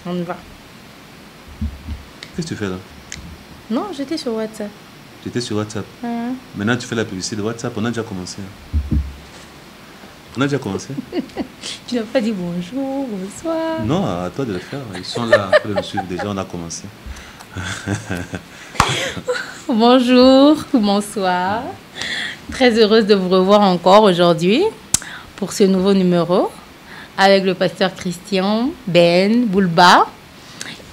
On y va. Qu'est-ce que tu fais là? Non, j'étais sur WhatsApp. Tu étais sur WhatsApp. Maintenant, tu fais la publicité de WhatsApp. On a déjà commencé. On a déjà commencé. Tu n'as pas dit bonjour, bonsoir. Non, à toi de le faire. Ils sont là en train de me suivre. Déjà, on a commencé. Bonjour, bonsoir. Très heureuse de vous revoir encore aujourd'hui pour ce nouveau numéro avec le pasteur Christian, Ben, Boulba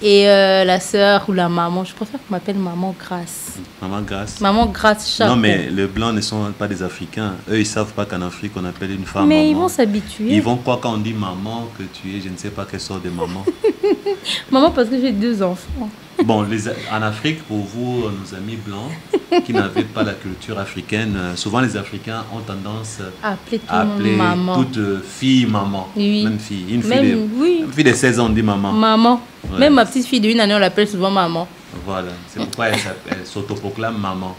et la sœur ou la maman. Je préfère qu'on m'appelle Maman Grâce. Maman Grâce. Maman Grâce Chapeau. Non, mais les Blancs ne sont pas des Africains. Eux, ils ne savent pas qu'en Afrique, on appelle une femme mais maman. ils vont s'habituer. Ils vont croire quand on dit maman que tu es, je ne sais pas quelle sorte de maman. Maman, parce que j'ai 2 enfants. Bon, en Afrique, pour vous, nos amis blancs, qui n'avaient pas la culture africaine, souvent les Africains ont tendance à appeler maman. toute fille maman. Oui. Même fille. Une fille de 16 ans, on dit maman. Maman. Ouais. Même ma petite fille de 1 année, on l'appelle souvent maman. Voilà, c'est pourquoi elle s'autoproclame maman.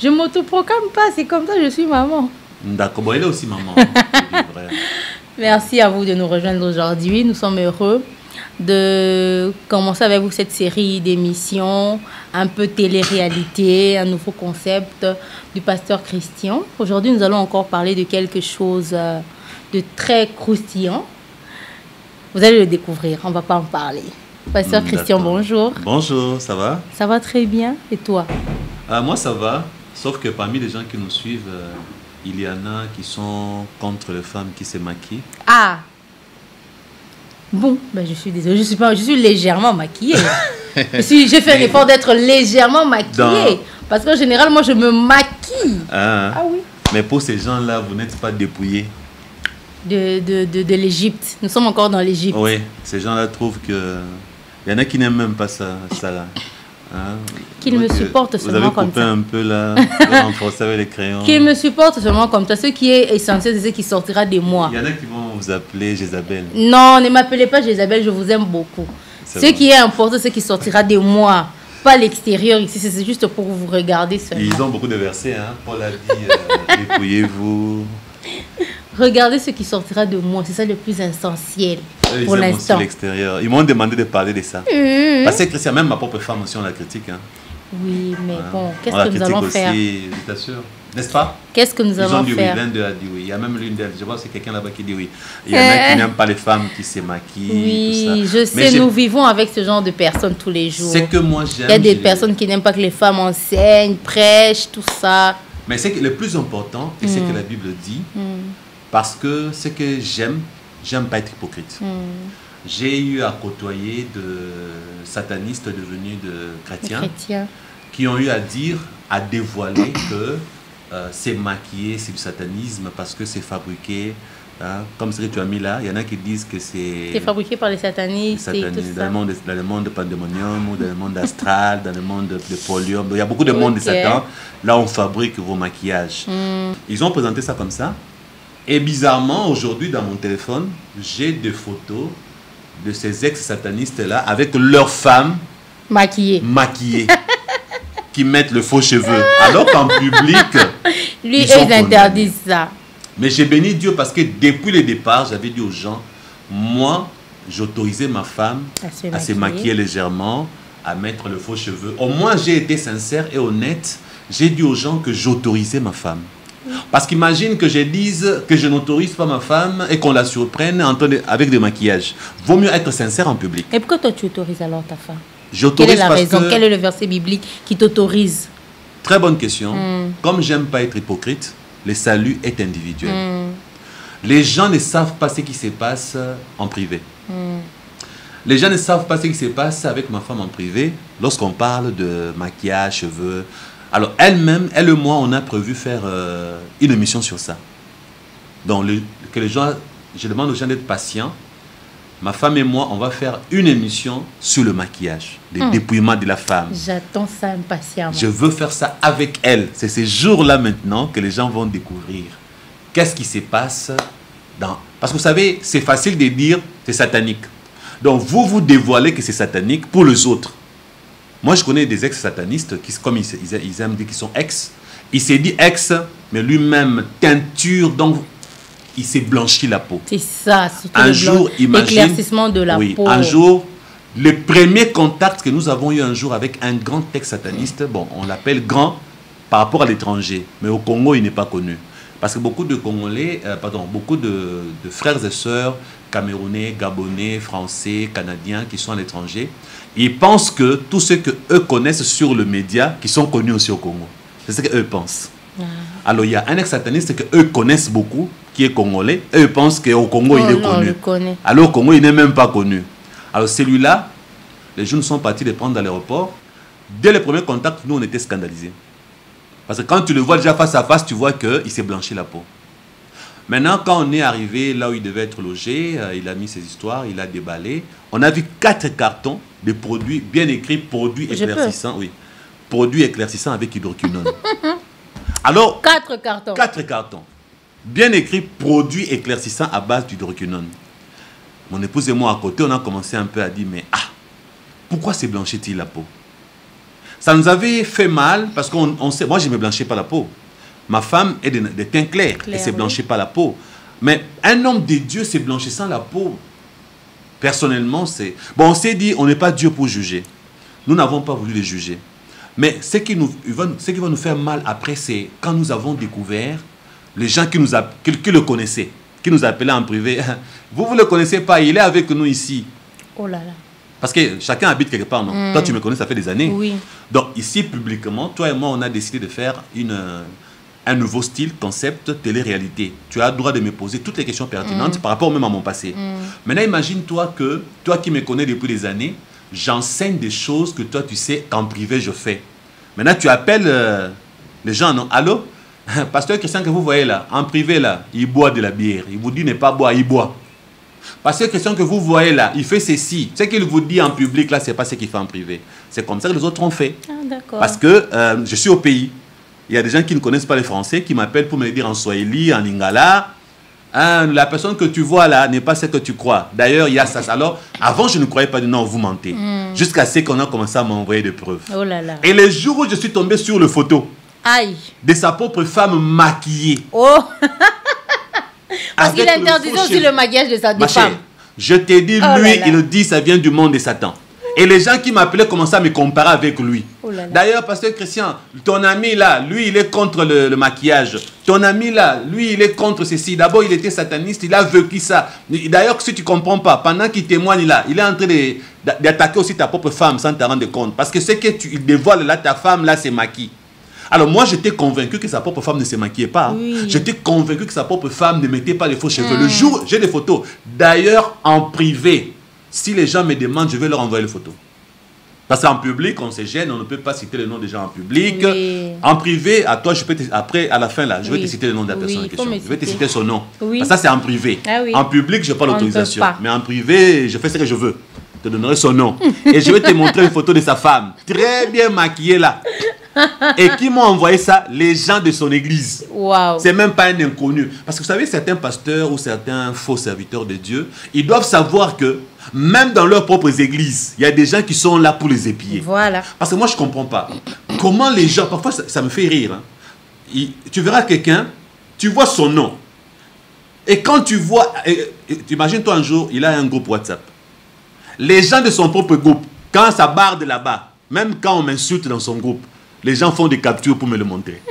Je ne m'autoproclame pas, c'est comme ça, je suis maman. D'accord, bon, elle est aussi maman. C'est vrai. Merci à vous de nous rejoindre aujourd'hui. Nous sommes heureux de commencer avec vous cette série d'émissions, un peu télé-réalité, un nouveau concept du pasteur Christian. Aujourd'hui, nous allons encore parler de quelque chose de très croustillant. Vous allez le découvrir, on ne va pas en parler. Pasteur Christian, bonjour. Bonjour, ça va? Ça va très bien. Et toi? Moi, ça va. Sauf que parmi les gens qui nous suivent, il y en a qui sont contre les femmes qui se maquillent. Ah! Bon, ben je suis désolée, je suis légèrement maquillée. J'ai fait un effort d'être légèrement maquillée. Parce qu'en général, moi, je me maquille. Ah oui. Mais pour ces gens-là, vous n'êtes pas dépouillés. De l'Égypte. Nous sommes encore dans l'Égypte. Oui, ces gens-là trouvent que... Il y en a qui n'aiment même pas ça là. Hein? Qu'ils me supportent seulement comme ça. Vous avez coupé un peu là, renforcé avec les crayons. Qu'ils me supportent seulement comme ça. Ce qui est essentiel, c'est ce qui sortira de moi. Il y en a qui vont vous appeler Jézabel. Non, ne m'appelez pas Jézabel, je vous aime beaucoup. Ce qui est important, c'est ce qui sortira de moi. Pas l'extérieur ici, c'est juste pour vous regarder seulement. Ils ont beaucoup de versets, hein. Paul a dit, dépouillez-vous. Regardez ce qui sortira de moi, c'est ça le plus essentiel pour l'instant. L'extérieur. Ils m'ont demandé de parler de ça. Parce que Christian, même ma propre femme aussi, on la critique. Hein. Oui, mais bon, qu'est-ce que nous allons faire? Je t'assure. N'est-ce pas? Qu'est-ce que nous allons faire? L'un d'eux a dit oui. Il y a même l'une d'elles. Je vois c'est quelqu'un là-bas qui dit oui. Il y en a qui n'aiment pas les femmes qui se maquillent. Oui, tout ça. Je sais, nous vivons avec ce genre de personnes tous les jours. C'est que moi j'aime. Il y a des personnes qui n'aiment pas que les femmes enseignent, prêchent, tout ça. Mais c'est que le plus important, et c'est que la Bible dit, parce que ce que j'aime pas être hypocrite. J'ai eu à côtoyer de satanistes devenus de chrétiens qui ont eu à dire, à dévoiler que c'est maquillé, c'est du satanisme parce que c'est fabriqué, hein, comme ce que tu as mis là. Il y en a qui disent que c'est fabriqué par les satanistes, et tout ça. Dans le monde de pandémonium ou dans le monde astral, dans le monde de polium. Il y a beaucoup de monde de Satan. Là, on fabrique vos maquillages. Ils ont présenté ça comme ça. Et bizarrement, aujourd'hui, dans mon téléphone, j'ai des photos de ces ex-satanistes-là avec leurs femmes maquillées. Qui mettent le faux cheveu. Alors qu'en public, ils interdisent ça. Mais j'ai béni Dieu parce que depuis le départ, j'avais dit aux gens, moi, j'autorisais ma femme à se maquiller légèrement, à mettre le faux cheveu. Au moins, j'ai été sincère et honnête. J'ai dit aux gens que j'autorisais ma femme. Parce qu'imagine que je dise que je n'autorise pas ma femme et qu'on la surprenne avec des maquillages. Vaut mieux être sincère en public. Et pourquoi toi tu autorises alors ta femme? Quelle est la raison? Quel est le verset biblique qui t'autorise? Très bonne question. Comme j'aime pas être hypocrite, le salut est individuel. Les gens ne savent pas ce qui se passe en privé. Les gens ne savent pas ce qui se passe avec ma femme en privé lorsqu'on parle de maquillage, cheveux. Alors, elle-même, elle et moi, on a prévu faire une émission sur ça. Donc, que les gens, je demande aux gens d'être patients. Ma femme et moi, on va faire une émission sur le maquillage, le dépouillement de la femme. J'attends ça impatiemment. Je veux faire ça avec elle. C'est ces jours-là maintenant que les gens vont découvrir qu'est-ce qui se passe dans... Parce que vous savez, c'est facile de dire c'est satanique. Donc, vous dévoilez que c'est satanique pour les autres. Moi, je connais des ex-satanistes qui, comme ils aiment dire qu'ils sont ex, il s'est dit ex, mais lui-même, teinture, donc il s'est blanchi la peau. C'est ça, surtout un jour, imagine, l'éclaircissement de la peau. Un jour, Le premier contact que nous avons eu un jour avec un grand texte sataniste, bon, on l'appelle grand par rapport à l'étranger, mais au Congo, il n'est pas connu. Parce que beaucoup de Congolais, beaucoup de frères et sœurs camerounais, gabonais, français, canadiens qui sont à l'étranger, ils pensent que tout ce qu'eux connaissent sur le média, qui sont connus aussi au Congo. C'est ce qu'eux pensent. Alors, il y a un ex-sataniste qu'eux connaissent beaucoup, qui est congolais, eux pensent qu'au Congo, il est connu. Alors, au Congo, il n'est même pas connu. Alors, celui-là, les jeunes sont partis le prendre à l'aéroport. Dès le premier contact, nous, on était scandalisés. Parce que quand tu le vois déjà face à face, tu vois qu'il s'est blanchi la peau. Maintenant, quand on est arrivé là où il devait être logé, il a mis ses histoires, il a déballé. On a vu 4 cartons de produits, bien écrits, produits éclaircissants. Oui. Produits éclaircissants avec hydroquinone. Alors, 4 cartons. 4 cartons. Bien écrit, produits éclaircissants à base d'hydroquinone. Mon épouse et moi à côté, on a commencé un peu à dire, mais pourquoi s'est blanchit-il la peau? Ça nous avait fait mal parce qu'on sait, moi je ne me blanchis pas la peau. Ma femme est de teint clair, elle ne s'est blanchie pas la peau. Mais un homme de Dieu s'est blanchissant la peau. Personnellement, c'est... Bon, on s'est dit, on n'est pas Dieu pour juger. Nous n'avons pas voulu les juger. Mais ce qui va nous faire mal après, c'est quand nous avons découvert les gens qui le connaissaient, qui nous appelaient en privé. Vous ne le connaissez pas, il est avec nous ici. Oh là là. Parce que chacun habite quelque part, non? Toi, tu me connais, ça fait des années. Oui. Donc, ici, publiquement, toi et moi, on a décidé de faire un nouveau style, concept, télé-réalité. Tu as le droit de me poser toutes les questions pertinentes par rapport même à mon passé. Maintenant, imagine-toi que, toi qui me connais depuis des années, j'enseigne des choses que toi, tu sais qu'en privé, je fais. Maintenant, tu appelles les gens, non? Allô? Pasteur Christian que vous voyez là, en privé là, il boit de la bière. Il vous dit ne pas boire, il boit. Pasteur Christian que vous voyez là, il fait ceci. Ce qu'il vous dit en public là, c'est pas ce qu'il fait en privé. C'est comme ça que les autres ont fait. Parce que je suis au pays. Il y a des gens qui ne connaissent pas les Français, qui m'appellent pour me le dire en Swahili, en Lingala. La personne que tu vois là n'est pas ce que tu crois. D'ailleurs, il y a ça. Alors, avant, je ne croyais pas, non, vous mentez. Jusqu'à ce qu'on a commencé à m'envoyer des preuves. Oh là là. Et le jour où je suis tombé sur le photo de sa propre femme maquillée. Oh. Parce qu'il interdit aussi le maquillage de sa femme. Je t'ai dit, lui, il dit ça vient du monde de Satan. Et les gens qui m'appelaient commençaient à me comparer avec lui. D'ailleurs, pasteur Christian, ton ami là, lui, il est contre le maquillage. Ton ami là, lui, il est contre ceci. D'abord, il était sataniste, il a vécu ça. D'ailleurs, si tu ne comprends pas, pendant qu'il témoigne là, il est en train d'attaquer aussi ta propre femme sans te rendre compte. Parce que ce que tu dévoiles là, ta femme là, c'est maquille. Alors moi, j'étais convaincu que sa propre femme ne se maquillait pas. Oui. J'étais convaincu que sa propre femme ne mettait pas les faux cheveux. Le jour, j'ai des photos. D'ailleurs, en privé, si les gens me demandent, je vais leur envoyer les photos. Parce qu'en public, on se gêne, on ne peut pas citer le nom des gens en public. Oui. En privé, à toi, après, à la fin, là, je vais te citer le nom de la personne en question. Je vais te citer son nom. Oui. Parce que ça, c'est en privé. En public, je n'ai pas l'autorisation. Mais en privé, je fais ce que je veux. Je te donnerai son nom. Et je vais te montrer une photo de sa femme. Très bien maquillée, là. Et qui m'ont envoyé ça? Les gens de son église. Wow. C'est même pas un inconnu. Parce que vous savez, certains pasteurs ou certains faux serviteurs de Dieu, ils doivent savoir que même dans leurs propres églises, il y a des gens qui sont là pour les épier. Voilà. Parce que moi, je ne comprends pas. Comment les gens... Parfois, ça me fait rire. Hein. Tu verras quelqu'un, tu vois son nom. Et quand tu vois... Imagine-toi un jour, il a un groupe WhatsApp. Les gens de son propre groupe, quand ça barde là-bas, même quand on m'insulte dans son groupe, les gens font des captures pour me le montrer.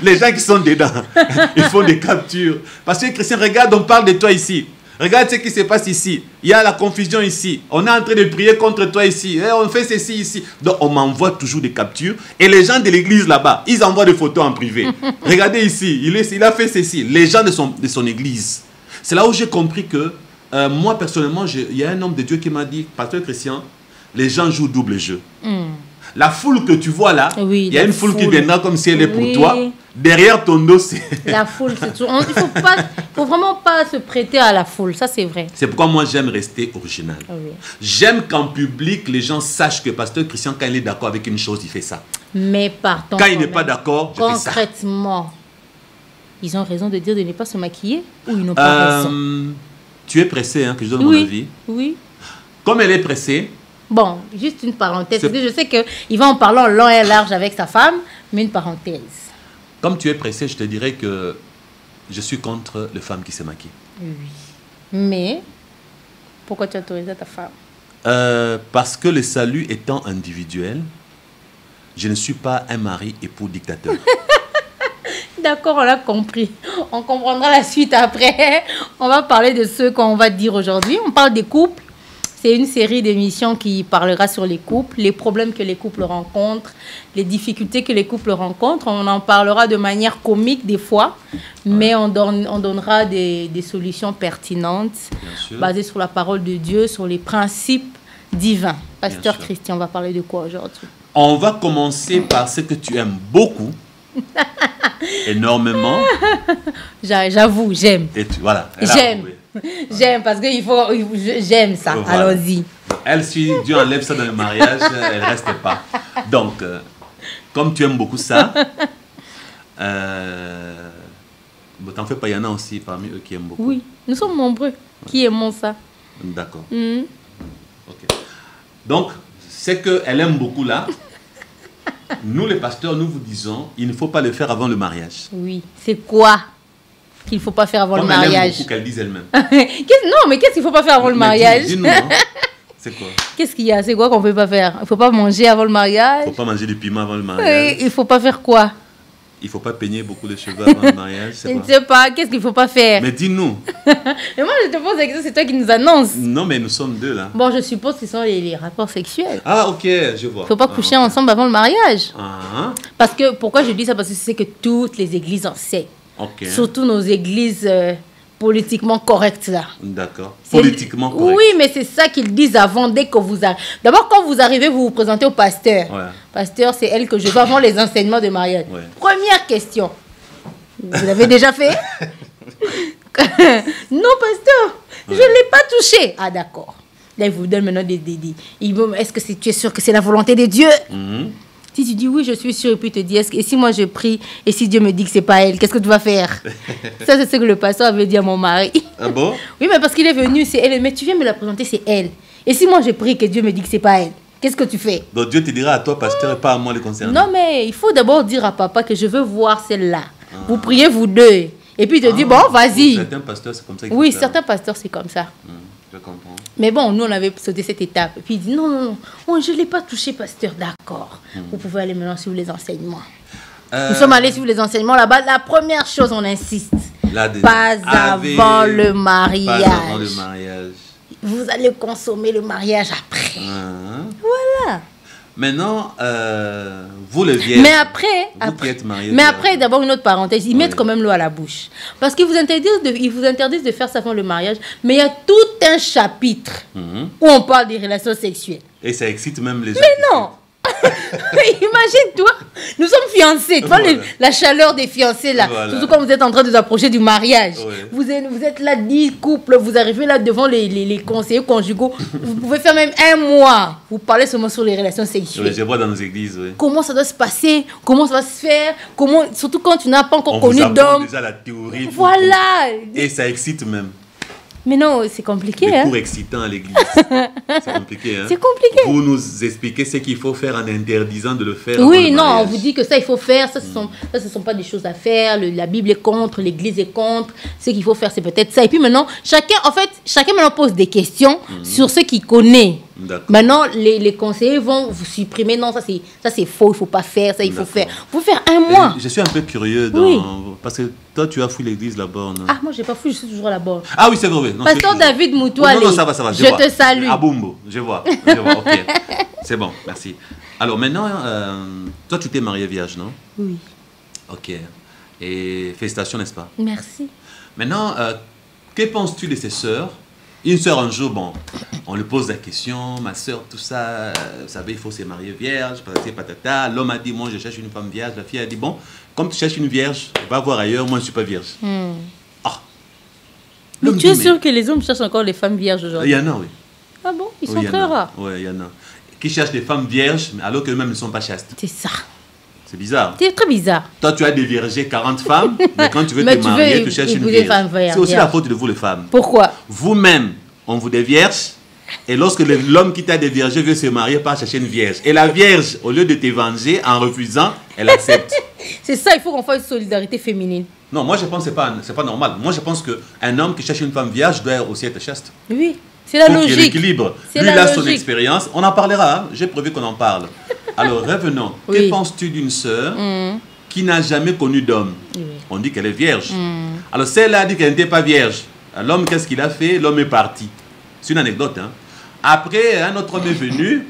Les gens qui sont dedans, ils font des captures. Parce que Christian, regarde, on parle de toi ici. Regarde ce qui se passe ici. Il y a la confusion ici. On est en train de prier contre toi ici. On fait ceci ici. Donc, on m'envoie toujours des captures. Et les gens de l'église là-bas, ils envoient des photos en privé. Regardez ici, il a fait ceci. Les gens de son église. C'est là où j'ai compris que, moi, personnellement, il y a un homme de Dieu qui m'a dit, Pasteur Christian, les gens jouent double jeu. La foule que tu vois là, il y a une foule qui viendra comme si elle est pour toi. Derrière ton dos, c'est... La foule, c'est tout. Il ne faut vraiment pas se prêter à la foule, ça c'est vrai. C'est pourquoi moi j'aime rester original. J'aime qu'en public, les gens sachent que Pasteur Christian, quand il est d'accord avec une chose, il fait ça. Mais partons. Quand il n'est pas d'accord, je fais ça. Concrètement, ils ont raison de dire de ne pas se maquiller ou ils n'ont pas raison? Tu es pressé, hein, que je donne mon avis. Oui. Comme elle est pressée... Bon, juste une parenthèse. Je sais qu'il va en parler en long et large avec sa femme, mais une parenthèse. Comme tu es pressé, je te dirais que je suis contre les femmes qui se maquillent. Oui. Mais, pourquoi tu as autorisé ta femme? Parce que le salut étant individuel, je ne suis pas un mari époux dictateur. D'accord, on l'a compris. On comprendra la suite après. On va parler de ce qu'on va dire aujourd'hui. On parle des couples. C'est une série d'émissions qui parlera sur les couples, les problèmes que les couples rencontrent, les difficultés que les couples rencontrent. On en parlera de manière comique des fois, mais on donnera des solutions pertinentes basées sur la parole de Dieu, sur les principes divins. Pasteur Christian, on va parler de quoi aujourd'hui? On va commencer par ce que tu aimes beaucoup, énormément. J'avoue, j'aime. Et voilà. J'aime. J'aime parce que j'aime ça. Voilà. Allons-y. Elle, si Dieu enlève ça dans le mariage, elle ne reste pas. Donc, comme tu aimes beaucoup ça, t'en fais pas, il y en a aussi parmi eux qui aiment beaucoup. Oui, nous sommes nombreux qui aimons ça. D'accord. Ok. Donc, c'est qu'elle aime beaucoup là. Nous, les pasteurs, nous vous disons, il ne faut pas le faire avant le mariage. Oui. C'est quoi qu'il ne faut pas faire avant le mariage? Elle aime beaucoup qu'elle dise elle-même. Non, mais qu'est-ce qu'il ne faut pas faire avant le mariage? Dis-nous, hein. C'est quoi? Qu'est-ce qu'il y a? C'est quoi qu'on ne peut pas faire? Il ne faut pas manger avant le mariage? Il ne faut pas manger du piment avant le mariage. Il ne faut pas faire quoi? Il ne faut pas peigner beaucoup les cheveux avant le mariage. Je ne sais pas. Qu'est-ce qu'il ne faut pas faire? Mais dis-nous. Mais moi, je te pose la question, c'est toi qui nous annonces. Non, mais nous sommes deux là. Bon, je suppose que ce sont les rapports sexuels. Ah, ok, je vois. Il ne faut pas coucher ensemble avant le mariage. Ah. Parce que, pourquoi je dis ça? Parce que c'est que toutes les églises enseignent. Okay. Surtout nos églises politiquement correctes là. D'accord. Politiquement correctes. Oui, mais c'est ça qu'ils disent avant, dès que vous arrivez. D'abord, quand vous arrivez, vous vous présentez au pasteur. Ouais. Pasteur, c'est elle que je veux avant les enseignements de mariage. Ouais. Première question. Vous l'avez déjà fait? Non, pasteur, je ne l'ai pas touché. Ah, d'accord. Là, il vous donne maintenant des. Est-ce que tu es sûr que c'est la volonté de Dieu? Si tu dis oui, je suis sûre, et puis il te dit, et si moi je prie, et si Dieu me dit que c'est pas elle, qu'est-ce que tu vas faire? Ça, c'est ce que le pasteur avait dit à mon mari. Ah bon? Oui, mais parce qu'il est venu, c'est elle. Mais tu viens me la présenter, c'est elle. Et si moi je prie que Dieu me dit que c'est pas elle, qu'est-ce que tu fais? Donc Dieu te dira à toi, pasteur, et pas à moi les concernés. Non, mais il faut d'abord dire à papa que je veux voir celle-là. Vous priez vous deux. Et puis il te dit, bon, vas-y. Certains pasteurs, c'est comme ça. Oui, certains pasteurs, c'est comme ça. Je comprends. Mais bon, nous, on avait sauté cette étape. Et puis il dit, non, je ne l'ai pas touché, pasteur, d'accord. Vous pouvez aller maintenant sur les enseignements. Nous sommes allés sur les enseignements là-bas. La première chose, on insiste, pas avant le mariage. Pas avant le mariage. Vous allez consommer le mariage après. Voilà. Maintenant, vous le vierges, vous qui êtes mariés. Mais après, d'abord une autre parenthèse, ils mettent quand même l'eau à la bouche. Parce qu'ils vous interdisent de faire ça avant le mariage, mais il y a tout un chapitre où on parle des relations sexuelles. Et ça excite même les gens. Mais non. Imagine-toi, nous sommes fiancés, toi, la chaleur des fiancés là, surtout quand vous êtes en train de vous approcher du mariage. Vous êtes là, 10 couples, vous arrivez là devant les conseillers conjugaux, vous pouvez faire même un mois, vous parlez seulement sur les relations sexuelles. Je vois dans nos églises, comment ça doit se passer, comment ça va se faire, surtout quand tu n'as pas encore connu d'homme. Déjà la théorie. Voilà. Et ça excite même. Mais non, c'est compliqué. Les cours excitants à l'église. C'est compliqué. Hein? C'est compliqué. Vous nous expliquez ce qu'il faut faire en interdisant de le faire. Oui, non, on vous dit que ça, il faut faire. Ça, ce sont pas des choses à faire. La Bible est contre, l'Église est contre. Ce qu'il faut faire, c'est peut-être ça. Et puis maintenant, chacun maintenant pose des questions sur ce qu'il connaît. Maintenant, les conseillers vont vous supprimer. Non, ça c'est faux, il faut pas faire. Ça, il faut faire. Vous faire un mois. Je suis un peu curieux parce que toi, tu as fouillé l'église là-bas. Ah, moi, j'ai pas fouillé, je suis toujours à la borne. Ah oui, c'est vrai. Non, Pasteur David Moutoualé. Non, ça va. Je te salue. Ah, Bumbo, je vois. Ok. C'est bon, merci. Alors maintenant, toi, tu t'es mariée vierge, non? Oui. Ok. Et félicitations, n'est-ce pas? Merci. Maintenant, que penses-tu de ces sœurs? Une sœur, un jour, bon, on lui pose la question, ma sœur, tout ça, vous savez, il faut se marier vierge, patata. L'homme a dit, moi, je cherche une femme vierge. La fille a dit, bon, comme tu cherches une vierge, va voir ailleurs, moi, je ne suis pas vierge. Ah. Mais tu es sûr que les hommes cherchent encore les femmes vierges aujourd'hui? Il y en a, oui. Ah bon? Ils sont très rares. Oui, il y en a. Qui cherchent des femmes vierges, alors qu'eux-mêmes ne sont pas chastes. C'est ça. C'est bizarre. C'est très bizarre. Toi, tu as déviergé 40 femmes, mais quand tu veux te marier, tu cherches une vierge. C'est aussi la faute de vous, les femmes. Pourquoi? Vous-même, on vous dévierge, et lorsque l'homme qui t'a déviergé veut se marier, part chercher une vierge. Et la vierge, au lieu de te venger en refusant, elle accepte. C'est ça, il faut qu'on fasse une solidarité féminine. Non, moi je pense que ce n'est pas normal. Moi je pense qu'un homme qui cherche une femme vierge doit aussi être chaste. Oui. C'est la Faut qu'il y ait logique. l'équilibre. C'est Lui, la il a son logique. expérience. On en parlera. Hein. J'ai prévu qu'on en parle. Alors, revenons. Oui. Que penses-tu d'une sœur qui n'a jamais connu d'homme? Oui. On dit qu'elle est vierge. Alors, celle-là a dit qu'elle n'était pas vierge. L'homme, qu'est-ce qu'il a fait? L'homme est parti. C'est une anecdote. Hein. Après, un autre homme est venu.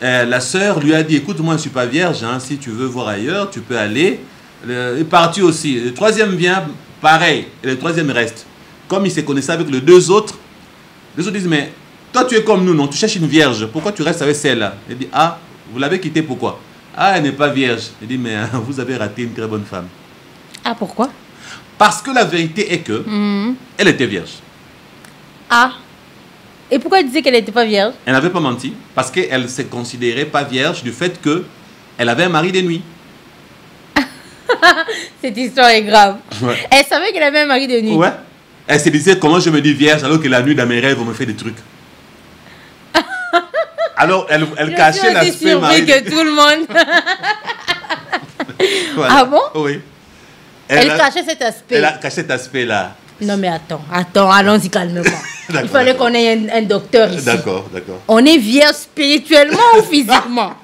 La sœur lui a dit, écoute, moi, je ne suis pas vierge. Hein. Si tu veux voir ailleurs, tu peux aller. Il est parti aussi. Le troisième vient, pareil. Et le troisième reste. Comme il se connaissait avec les deux autres disent, mais toi, tu es comme nous, non? Tu cherches une vierge. Pourquoi tu restes avec celle-là? Il dit, ah, vous l'avez quittée, pourquoi? Ah, elle n'est pas vierge. Il dit, mais vous avez raté une très bonne femme. Ah, pourquoi? Parce que la vérité est que elle était vierge. Ah. Et pourquoi elle disait qu'elle n'était pas vierge? Elle n'avait pas menti. Parce qu'elle ne se considérait pas vierge du fait qu'elle avait un mari de nuit. Cette histoire est grave. Ouais. Elle savait qu'elle avait un mari de nuit. Ouais. Elle se disait, comment je me dis vierge alors que la nuit dans mes rêves, on me fait des trucs. Alors, elle cachait l'aspect mari. Que tout le monde. Voilà. Ah bon? Oui. Elle cachait cet aspect. Elle a caché cet aspect-là. Non mais attends, allons-y calmement. Il fallait qu'on ait un docteur ici. D'accord. On est vierge spirituellement ou physiquement?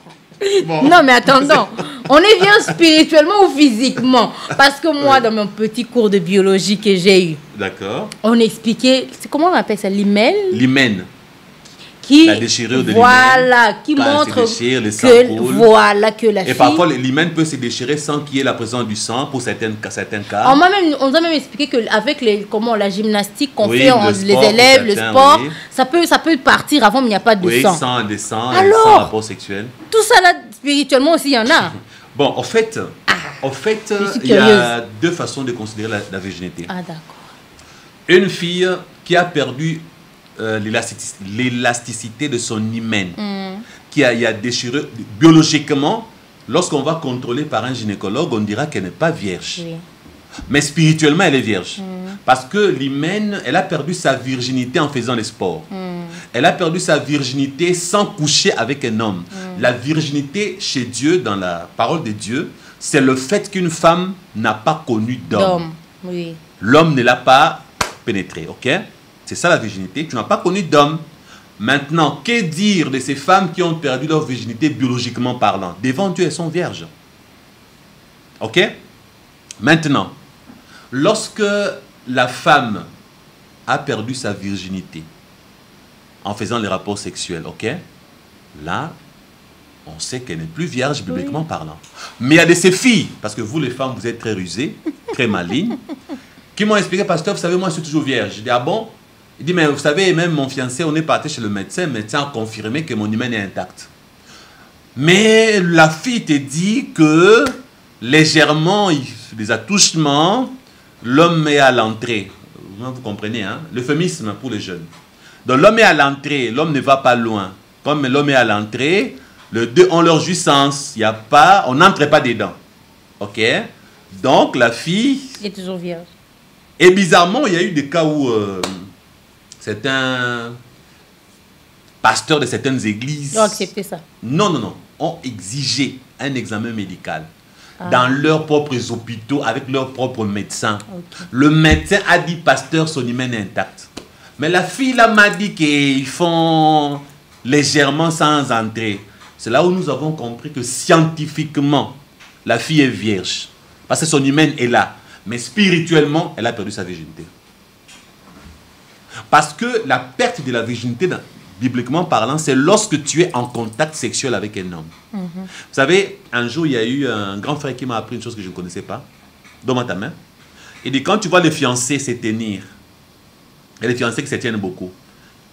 Bon. Non mais attendons, on est vierge spirituellement ou physiquement? Parce que moi, dans mon petit cours de biologie que j'ai eu, D'accord. on expliquait, comment on appelle ça, l'hymen? L'hymen. Qui, La déchirure de voilà, qui Quand elle montre se déchire, le sang que, coule. voilà, que la Et fille... parfois, l'hymen peut se déchirer sans qu'il y ait la présence du sang pour certains cas. On nous a même expliqué qu'avec la gymnastique qu'on Oui, fait, le les sport, élèves, pour le certains, sport, oui. ça peut partir avant, mais il n'y a pas de Oui, sang. sans descend, Alors, sans rapport sexuel. Tout ça là, spirituellement aussi, il y en a. Bon, en fait, suis il y a curieuse. deux façons de considérer la virginité. Ah, d'accord. Une fille qui a perdu l'élasticité de son hymen, qui a déchiré biologiquement, lorsqu'on va contrôler par un gynécologue, on dira qu'elle n'est pas vierge. Oui. Mais spirituellement, elle est vierge. Parce que l'hymen, elle a perdu sa virginité en faisant le sport. Elle a perdu sa virginité sans coucher avec un homme. La virginité chez Dieu, dans la parole de Dieu, c'est le fait qu'une femme n'a pas connu d'homme. Oui. L'homme ne l'a pas pénétré, ok? C'est ça la virginité. Tu n'as pas connu d'homme. Maintenant, que dire de ces femmes qui ont perdu leur virginité biologiquement parlant? Devant Dieu, elles sont vierges. Ok? Maintenant, lorsque la femme a perdu sa virginité en faisant les rapports sexuels, ok? Là, on sait qu'elle n'est plus vierge bibliquement parlant. Mais il y a de ces filles, parce que vous les femmes, vous êtes très rusées, très malignes, qui m'ont expliqué, pasteur, vous savez, moi je suis toujours vierge. Je dis, ah bon? Il dit, mais vous savez, même mon fiancé, on est parti chez le médecin a confirmé que mon hymen est intact. Mais la fille te dit que légèrement, des attouchements, l'homme est à l'entrée. Vous comprenez, hein? L'euphémisme pour les jeunes. Donc l'homme est à l'entrée, l'homme ne va pas loin. Comme l'homme est à l'entrée, les deux ont leur jouissance. Il y a pas, on n'entre pas dedans. Ok? Donc la fille... Elle est toujours vierge. Et bizarrement, il y a eu des cas où certains pasteurs de certaines églises... Ils ont accepté ça. Non, ont exigé un examen médical dans leurs propres hôpitaux avec leurs propres médecins. Okay. Le médecin a dit, pasteur, son hymen est intact. Mais la fille là m'a dit qu'ils font légèrement sans entrer. C'est là où nous avons compris que scientifiquement, la fille est vierge. Parce que son hymen est là. Mais spirituellement, elle a perdu sa virginité. Parce que la perte de la virginité, bibliquement parlant, c'est lorsque tu es en contact sexuel avec un homme. Vous savez, un jour, il y a eu un grand frère qui m'a appris une chose que je ne connaissais pas. Donne-moi ta main. Il dit, quand tu vois les fiancés se tenir, et les fiancés qui se tiennent beaucoup,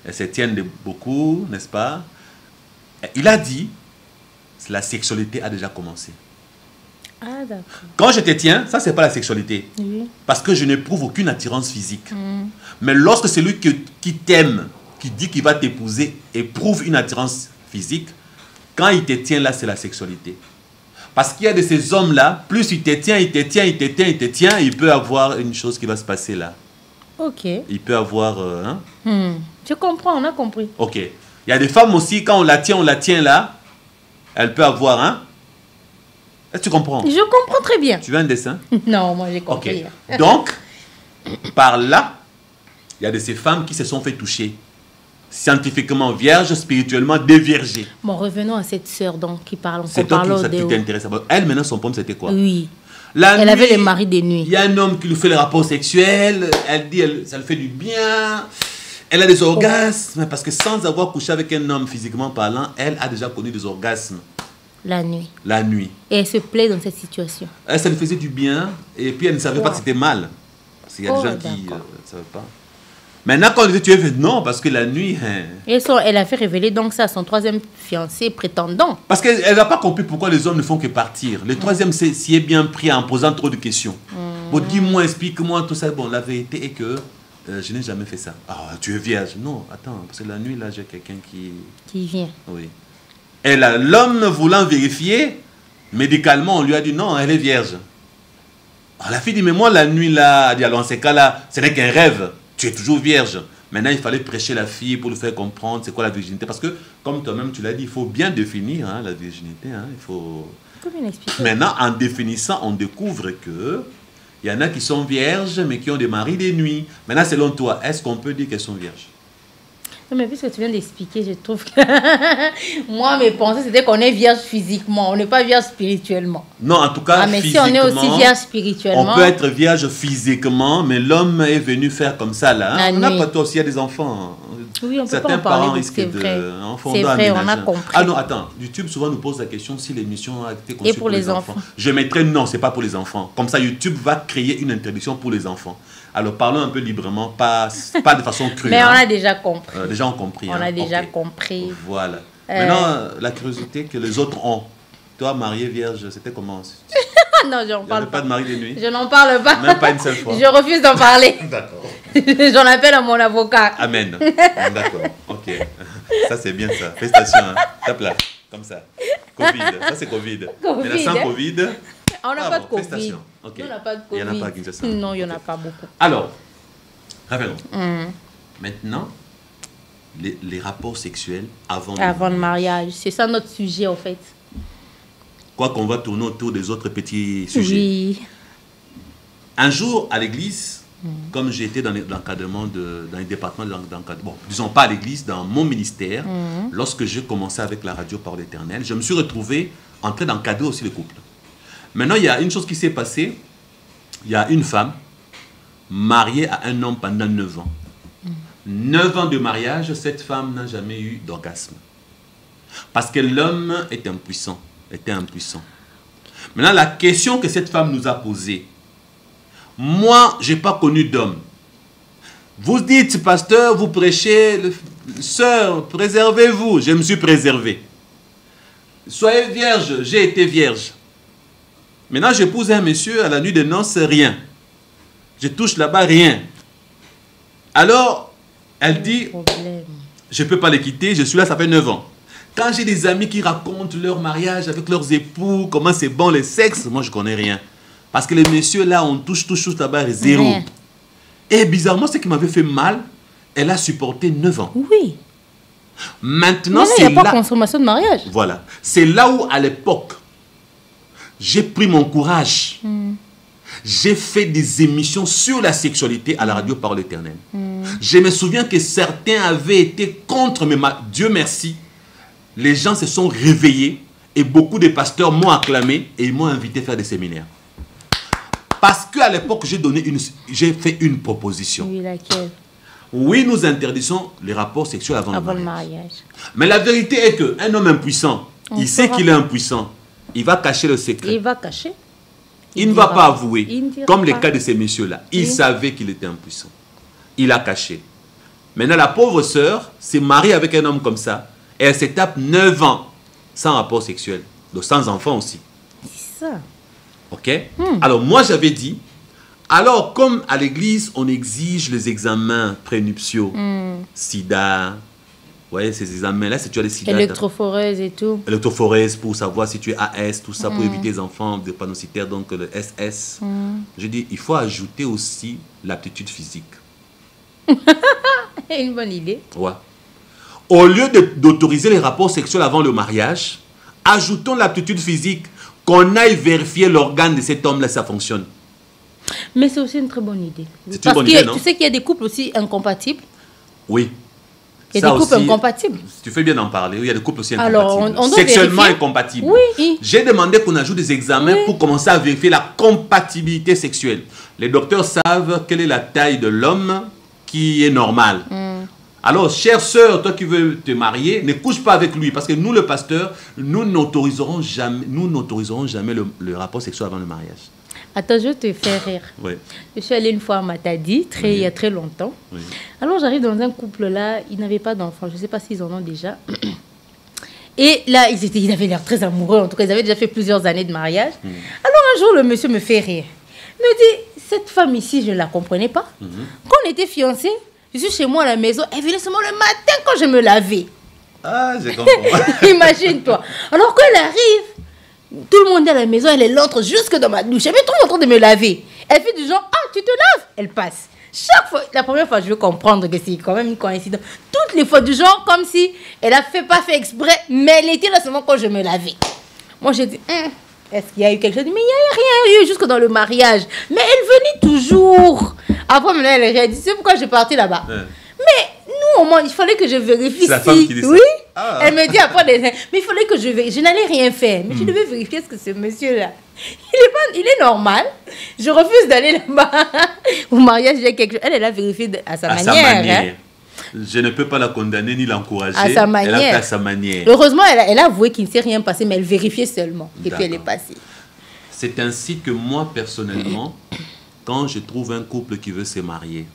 elles se tiennent beaucoup, n'est-ce pas? Il a dit, la sexualité a déjà commencé. Ah, d'accord. Quand je te tiens, ça, c'est pas la sexualité. Oui. Parce que je n'éprouve aucune attirance physique. Mais lorsque celui qui t'aime, qui dit qu'il va t'épouser, éprouve une attirance physique, quand il te tient là, c'est la sexualité. Parce qu'il y a de ces hommes-là, plus il te tient, il peut avoir une chose qui va se passer là. Ok. Il peut avoir... Je comprends, on a compris. Ok. Il y a des femmes aussi, quand on la tient là, elle peut avoir... Est-ce que tu comprends? Je comprends très bien. Tu veux un dessin? Non, moi j'ai compris. Ok. Donc, par là, il y a de ces femmes qui se sont fait toucher scientifiquement vierge, spirituellement déviergée. Bon, revenons à cette sœur donc qui parle. C'est toi qui t'intéresse. Elle, maintenant, son problème, c'était quoi? Oui. La elle nuit, avait les maris des nuits. Il y a un homme qui lui fait le rapport sexuel. Elle dit ça lui fait du bien. Elle a des orgasmes. Parce que sans avoir couché avec un homme physiquement parlant, elle a déjà connu des orgasmes. La nuit. La nuit. Et elle se plaît dans cette situation. Ça lui faisait du bien. Et puis elle ne savait pas que c'était mal. Parce qu'il y a des gens qui ne savaient pas. Maintenant, quand on dit tu es fait, non, parce que la nuit... Et elle a fait révéler donc ça à son troisième fiancé prétendant. Parce qu'elle n'a pas compris pourquoi les hommes ne font que partir. Le troisième s'y est bien pris en posant trop de questions. Bon, dis-moi, explique-moi, tout ça. Bon, la vérité est que je n'ai jamais fait ça. Ah, tu es vierge. Non, attends, parce que la nuit, là, j'ai quelqu'un qui vient. Oui. Et là, l'homme voulant vérifier, médicalement, on lui a dit non, elle est vierge. Alors, la fille dit, mais moi, la nuit, là, elle dit, alors, en ces cas-là, ce n'est qu'un rêve. Tu es toujours vierge. Maintenant, il fallait prêcher la fille pour lui faire comprendre c'est quoi la virginité. Parce que, comme toi-même, tu l'as dit, il faut bien définir la virginité. Il faut... bien expliquer. Maintenant, en définissant, on découvre que il y en a qui sont vierges, mais qui ont des maris des nuits. Maintenant, selon toi, est-ce qu'on peut dire qu'elles sont vierges? Non, mais puisque tu viens d'expliquer, je trouve que... Moi, mes pensées, c'était qu'on est vierge physiquement. On n'est pas vierge spirituellement. Non, en tout cas, mais si on est aussi vierge spirituellement... On peut être vierge physiquement, mais l'homme est venu faire comme ça, là. On n'a pas toi aussi, il y a des enfants. Oui, on peut certains pas en parler, parents risquent de... C'est vrai, on a compris. Ah non, attends. YouTube souvent nous pose la question si l'émission a été conçue pour les enfants. Je mettrai non, c'est pas pour les enfants. Comme ça, YouTube va créer une interdiction pour les enfants. Alors parlons un peu librement, pas de façon crue. Mais on a déjà compris. Déjà on a compris. On a déjà compris. Voilà. Maintenant, la curiosité que les autres ont. Toi, mariée vierge, c'était comment? Non, je n'en parle pas. Pas de mari de nuit? Je n'en parle pas. Même pas une seule fois? Je refuse d'en parler. D'accord. J'en appelle à mon avocat. Amen. D'accord. Ok. Ça, c'est bien ça. Félicitations. Tape là. Comme ça. Covid. Ça, c'est Covid. Mais sans Covid... On n'a pas de Covid. Okay. On n'a pas de Covid. Il n'y en a pas à Kinshasa. Non, il n'y en a pas beaucoup. Alors, revenons. Maintenant, les rapports sexuels avant le mariage. C'est ça notre sujet, en fait. Quoi qu'on va tourner autour des autres petits sujets. Oui. Un jour, à l'église, comme j'ai été dans l'encadrement, dans les départements d'encadrement, bon, disons pas à l'église, dans mon ministère, lorsque j'ai commencé avec la radio Parole éternelle, je me suis retrouvé en train d'encadrer aussi le couple. Maintenant, il y a une chose qui s'est passée. Il y a une femme mariée à un homme pendant 9 ans. 9 ans de mariage, cette femme n'a jamais eu d'orgasme. Parce que l'homme était impuissant. Maintenant, la question que cette femme nous a posée, moi, je n'ai pas connu d'homme. Vous dites, pasteur, vous prêchez, sœur, préservez-vous. Je me suis préservé. Soyez vierge, j'ai été vierge. Maintenant, j'épouse un monsieur à la nuit de noces, rien. Je touche là-bas, rien. Alors, elle dit, je ne peux pas les quitter, je suis là, ça fait 9 ans. Quand j'ai des amis qui racontent leur mariage avec leurs époux, comment c'est bon le sexe, moi je ne connais rien. Parce que les messieurs là, on touche là-bas, zéro. Rien. Et bizarrement, ce qui m'avait fait mal, elle a supporté 9 ans. Oui. Maintenant, c'est là... Il n'y a pas de consommation de mariage. Voilà. C'est là où, à l'époque, j'ai pris mon courage. J'ai fait des émissions sur la sexualité à la radio Parole éternelle. Je me souviens que certains avaient été contre, mais Dieu merci, les gens se sont réveillés et beaucoup de pasteurs m'ont acclamé et ils m'ont invité à faire des séminaires. Parce qu'à l'époque, j'ai fait une proposition. Oui, laquelle? Oui, nous interdisons les rapports sexuels avant le mariage. Mais la vérité est qu'un homme impuissant, il sait qu'il est impuissant. Il va cacher le secret. Il va cacher. Il ne va pas avouer. Comme le cas de ces messieurs-là. Il savait qu'il était impuissant. Il a caché. Maintenant, la pauvre sœur s'est mariée avec un homme comme ça. Et elle se tape 9 ans sans rapport sexuel. Donc sans enfant aussi. C'est ça. Ok? Alors moi, j'avais dit, alors comme à l'église, on exige les examens prénuptiaux, sida, ouais, ces examens-là, si tu as des sida. Électrophorèse et tout. Électrophorèse pour savoir si tu es AS, tout ça, pour éviter les enfants de panocitaires, donc le SS. Je dis, il faut ajouter aussi l'aptitude physique. Une bonne idée. Ouais. Au lieu d'autoriser les rapports sexuels avant le mariage, ajoutons l'aptitude physique, qu'on aille vérifier l'organe de cet homme-là, ça fonctionne. Mais c'est aussi une très bonne idée. C'est une bonne idée, non? Tu sais qu'il y a des couples aussi incompatibles. Oui. Il y a des couples incompatibles. Tu fais bien d'en parler. Il y a des couples aussi Alors, incompatibles. on doit Sexuellement vérifier. incompatibles. Oui. J'ai demandé qu'on ajoute des examens pour commencer à vérifier la compatibilité sexuelle. Les docteurs savent quelle est la taille de l'homme qui est normale. Alors, chère sœur, toi qui veux te marier, ne couche pas avec lui. Parce que nous, le pasteur, nous n'autoriserons jamais le rapport sexuel avant le mariage. Attends, je vais te faire rire. Oui. Je suis allée une fois à Matadi, il y a très longtemps. Oui. Alors, j'arrive dans un couple là, ils n'avaient pas d'enfants. Je ne sais pas s'ils en ont déjà. Et là, ils avaient l'air très amoureux. En tout cas, ils avaient déjà fait plusieurs années de mariage. Alors, un jour, le monsieur me fait rire. Il me dit, cette femme ici, je ne la comprenais pas. Quand on était fiancés, je suis chez moi à la maison, elle venait seulement le matin quand je me lavais. Ah, je comprends. Imagine-toi. Alors, quand elle arrive, tout le monde est à la maison, elle l'entre jusque dans ma douche. Elle est trop en train de me laver. Elle fait du genre, ah, tu te laves? Elle passe. Chaque fois, la première fois, je veux comprendre que c'est quand même une coïncidence. Toutes les fois, du genre, comme si elle a pas fait exprès, mais elle était là seulement quand je me lavais. Moi, j'ai dit, est-ce qu'il y a eu quelque chose? Mais il n'y a rien eu jusque dans le mariage. Mais elle venait toujours. Après, maintenant, elle a dit, c'est pourquoi j'ai parti là-bas. Mais nous, au moins, il fallait que je vérifie. C'est la femme qui dit ça. Oui. Ah. Elle me dit après, mais il fallait que je vérifie. Je n'allais rien faire. Mais je devais vérifier ce que ce monsieur-là, il est normal. Je refuse d'aller là-bas. Au mariage, il y a quelque chose. Elle a vérifié à sa manière. Hein. Je ne peux pas la condamner ni l'encourager. À sa manière. Elle a fait à sa manière. Heureusement, elle a avoué qu'il ne s'est rien passé, mais elle vérifiait seulement. Et puis elle est passée. C'est ainsi que moi, personnellement, quand je trouve un couple qui veut se marier,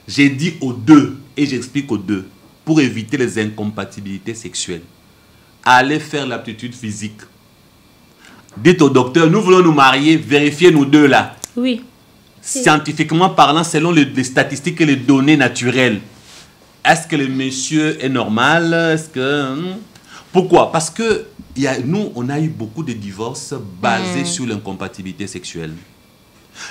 j'ai dit aux deux, et j'explique aux deux, pour éviter les incompatibilités sexuelles, allez faire l'aptitude physique. Dites au docteur, nous voulons nous marier, vérifiez nous deux là. Oui. Scientifiquement parlant, selon les statistiques et les données naturelles, est-ce que le monsieur est normal? Est-ce que... Pourquoi? Parce que nous, on a eu beaucoup de divorces basés sur l'incompatibilité sexuelle.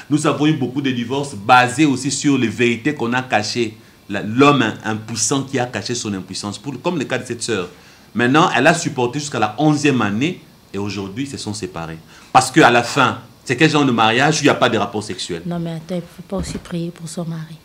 Nous avons eu beaucoup de divorces basés aussi sur les vérités qu'on a cachées. L'homme impuissant qui a caché son impuissance, comme le cas de cette sœur. Maintenant, elle a supporté jusqu'à la 11e année et aujourd'hui, ils se sont séparés. Parce qu'à la fin, c'est quel genre de mariage où il n'y a pas de rapport sexuel? Non, mais attends, il ne faut pas aussi prier pour son mari.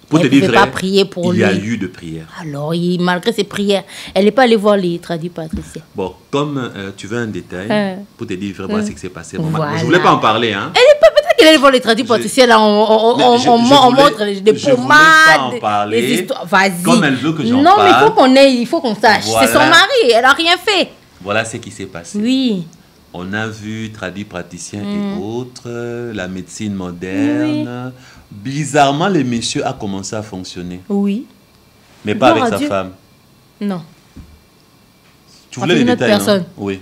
Pour te dire vrai, pas prier pour il lui. y a eu de prières. Alors, malgré ses prières, elle n'est pas allée voir les tradis patriciens. Bon, comme tu veux un détail, pour te dire vraiment ce qui s'est passé. Bon, Voilà. moi, je ne voulais pas en parler. Hein. Elle n'est pas peut-être qu'elle allait voir les tradis patriciens. Là, on montre des pommades, des histoires. Vas-y. Comme elle veut que j'en parle. Non, mais il faut qu'on sache. Voilà. C'est son mari, elle n'a rien fait. Voilà ce qui s'est passé. Oui. On a vu tradis praticiens et autres, la médecine moderne. Oui. Bizarrement, le monsieur a commencé à fonctionner. Oui. Mais pas avec sa femme. Non. Tu voulais les détails, non? Oui.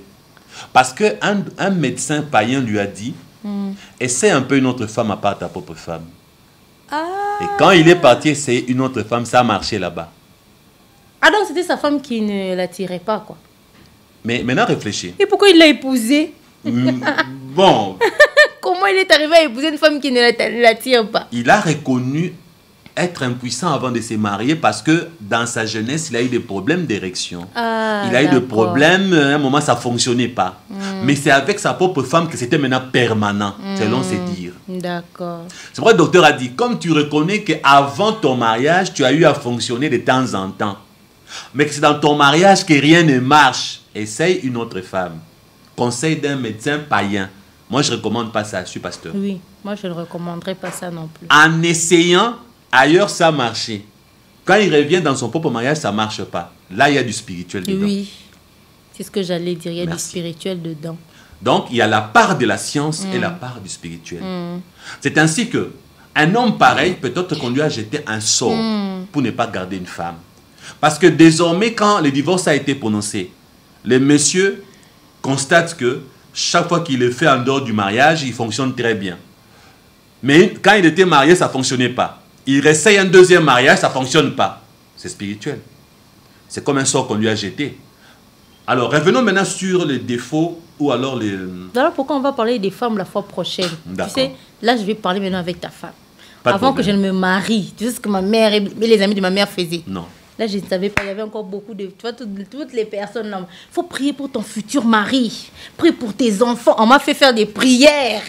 Parce qu'un médecin païen lui a dit, essaie un peu une autre femme à part ta propre femme. Ah. Et quand il est parti essayer une autre femme, ça a marché là-bas. Ah donc c'était sa femme qui ne l'attirait pas, quoi. Mais maintenant, réfléchis. Et pourquoi il l'a épousée? Bon. Comment il est arrivé à épouser une femme qui ne l'attire pas? Il a reconnu être impuissant avant de se marier parce que dans sa jeunesse, il a eu des problèmes d'érection. Ah, il a eu des problèmes, à un moment, ça ne fonctionnait pas. Mais c'est avec sa propre femme que c'était maintenant permanent, selon ses dires. D'accord. C'est pourquoi le docteur a dit, comme tu reconnais qu'avant ton mariage, tu as eu à fonctionner de temps en temps, mais que c'est dans ton mariage que rien ne marche, essaye une autre femme. Conseil d'un médecin païen. Moi, je ne recommande pas ça, je suis pasteur. Oui, moi, je ne recommanderais pas ça non plus. En essayant, ailleurs, ça a marché. Quand il revient dans son propre mariage, ça ne marche pas. Là, il y a du spirituel dedans. Oui, c'est ce que j'allais dire, il y a du spirituel dedans. Donc, il y a la part de la science et la part du spirituel. C'est ainsi que un homme pareil, peut-être qu'on lui a jeté un sort pour ne pas garder une femme. Parce que désormais, quand le divorce a été prononcé, le monsieur constate que chaque fois qu'il est fait en dehors du mariage, il fonctionne très bien. Mais quand il était marié, ça ne fonctionnait pas. Il réessaye un deuxième mariage, ça ne fonctionne pas. C'est spirituel. C'est comme un sort qu'on lui a jeté. Alors, revenons maintenant sur les défauts ou alors les... Alors, pourquoi on va parler des femmes la fois prochaine? Tu sais, là, je vais parler maintenant avec ta femme. Avant que je ne me marie, tu sais ce que ma mère et les amis de ma mère faisaient? Non. Là, je ne savais pas, il y avait encore beaucoup de... Tu vois, toutes les personnes là. Il faut prier pour ton futur mari. Prie pour tes enfants. On m'a fait faire des prières.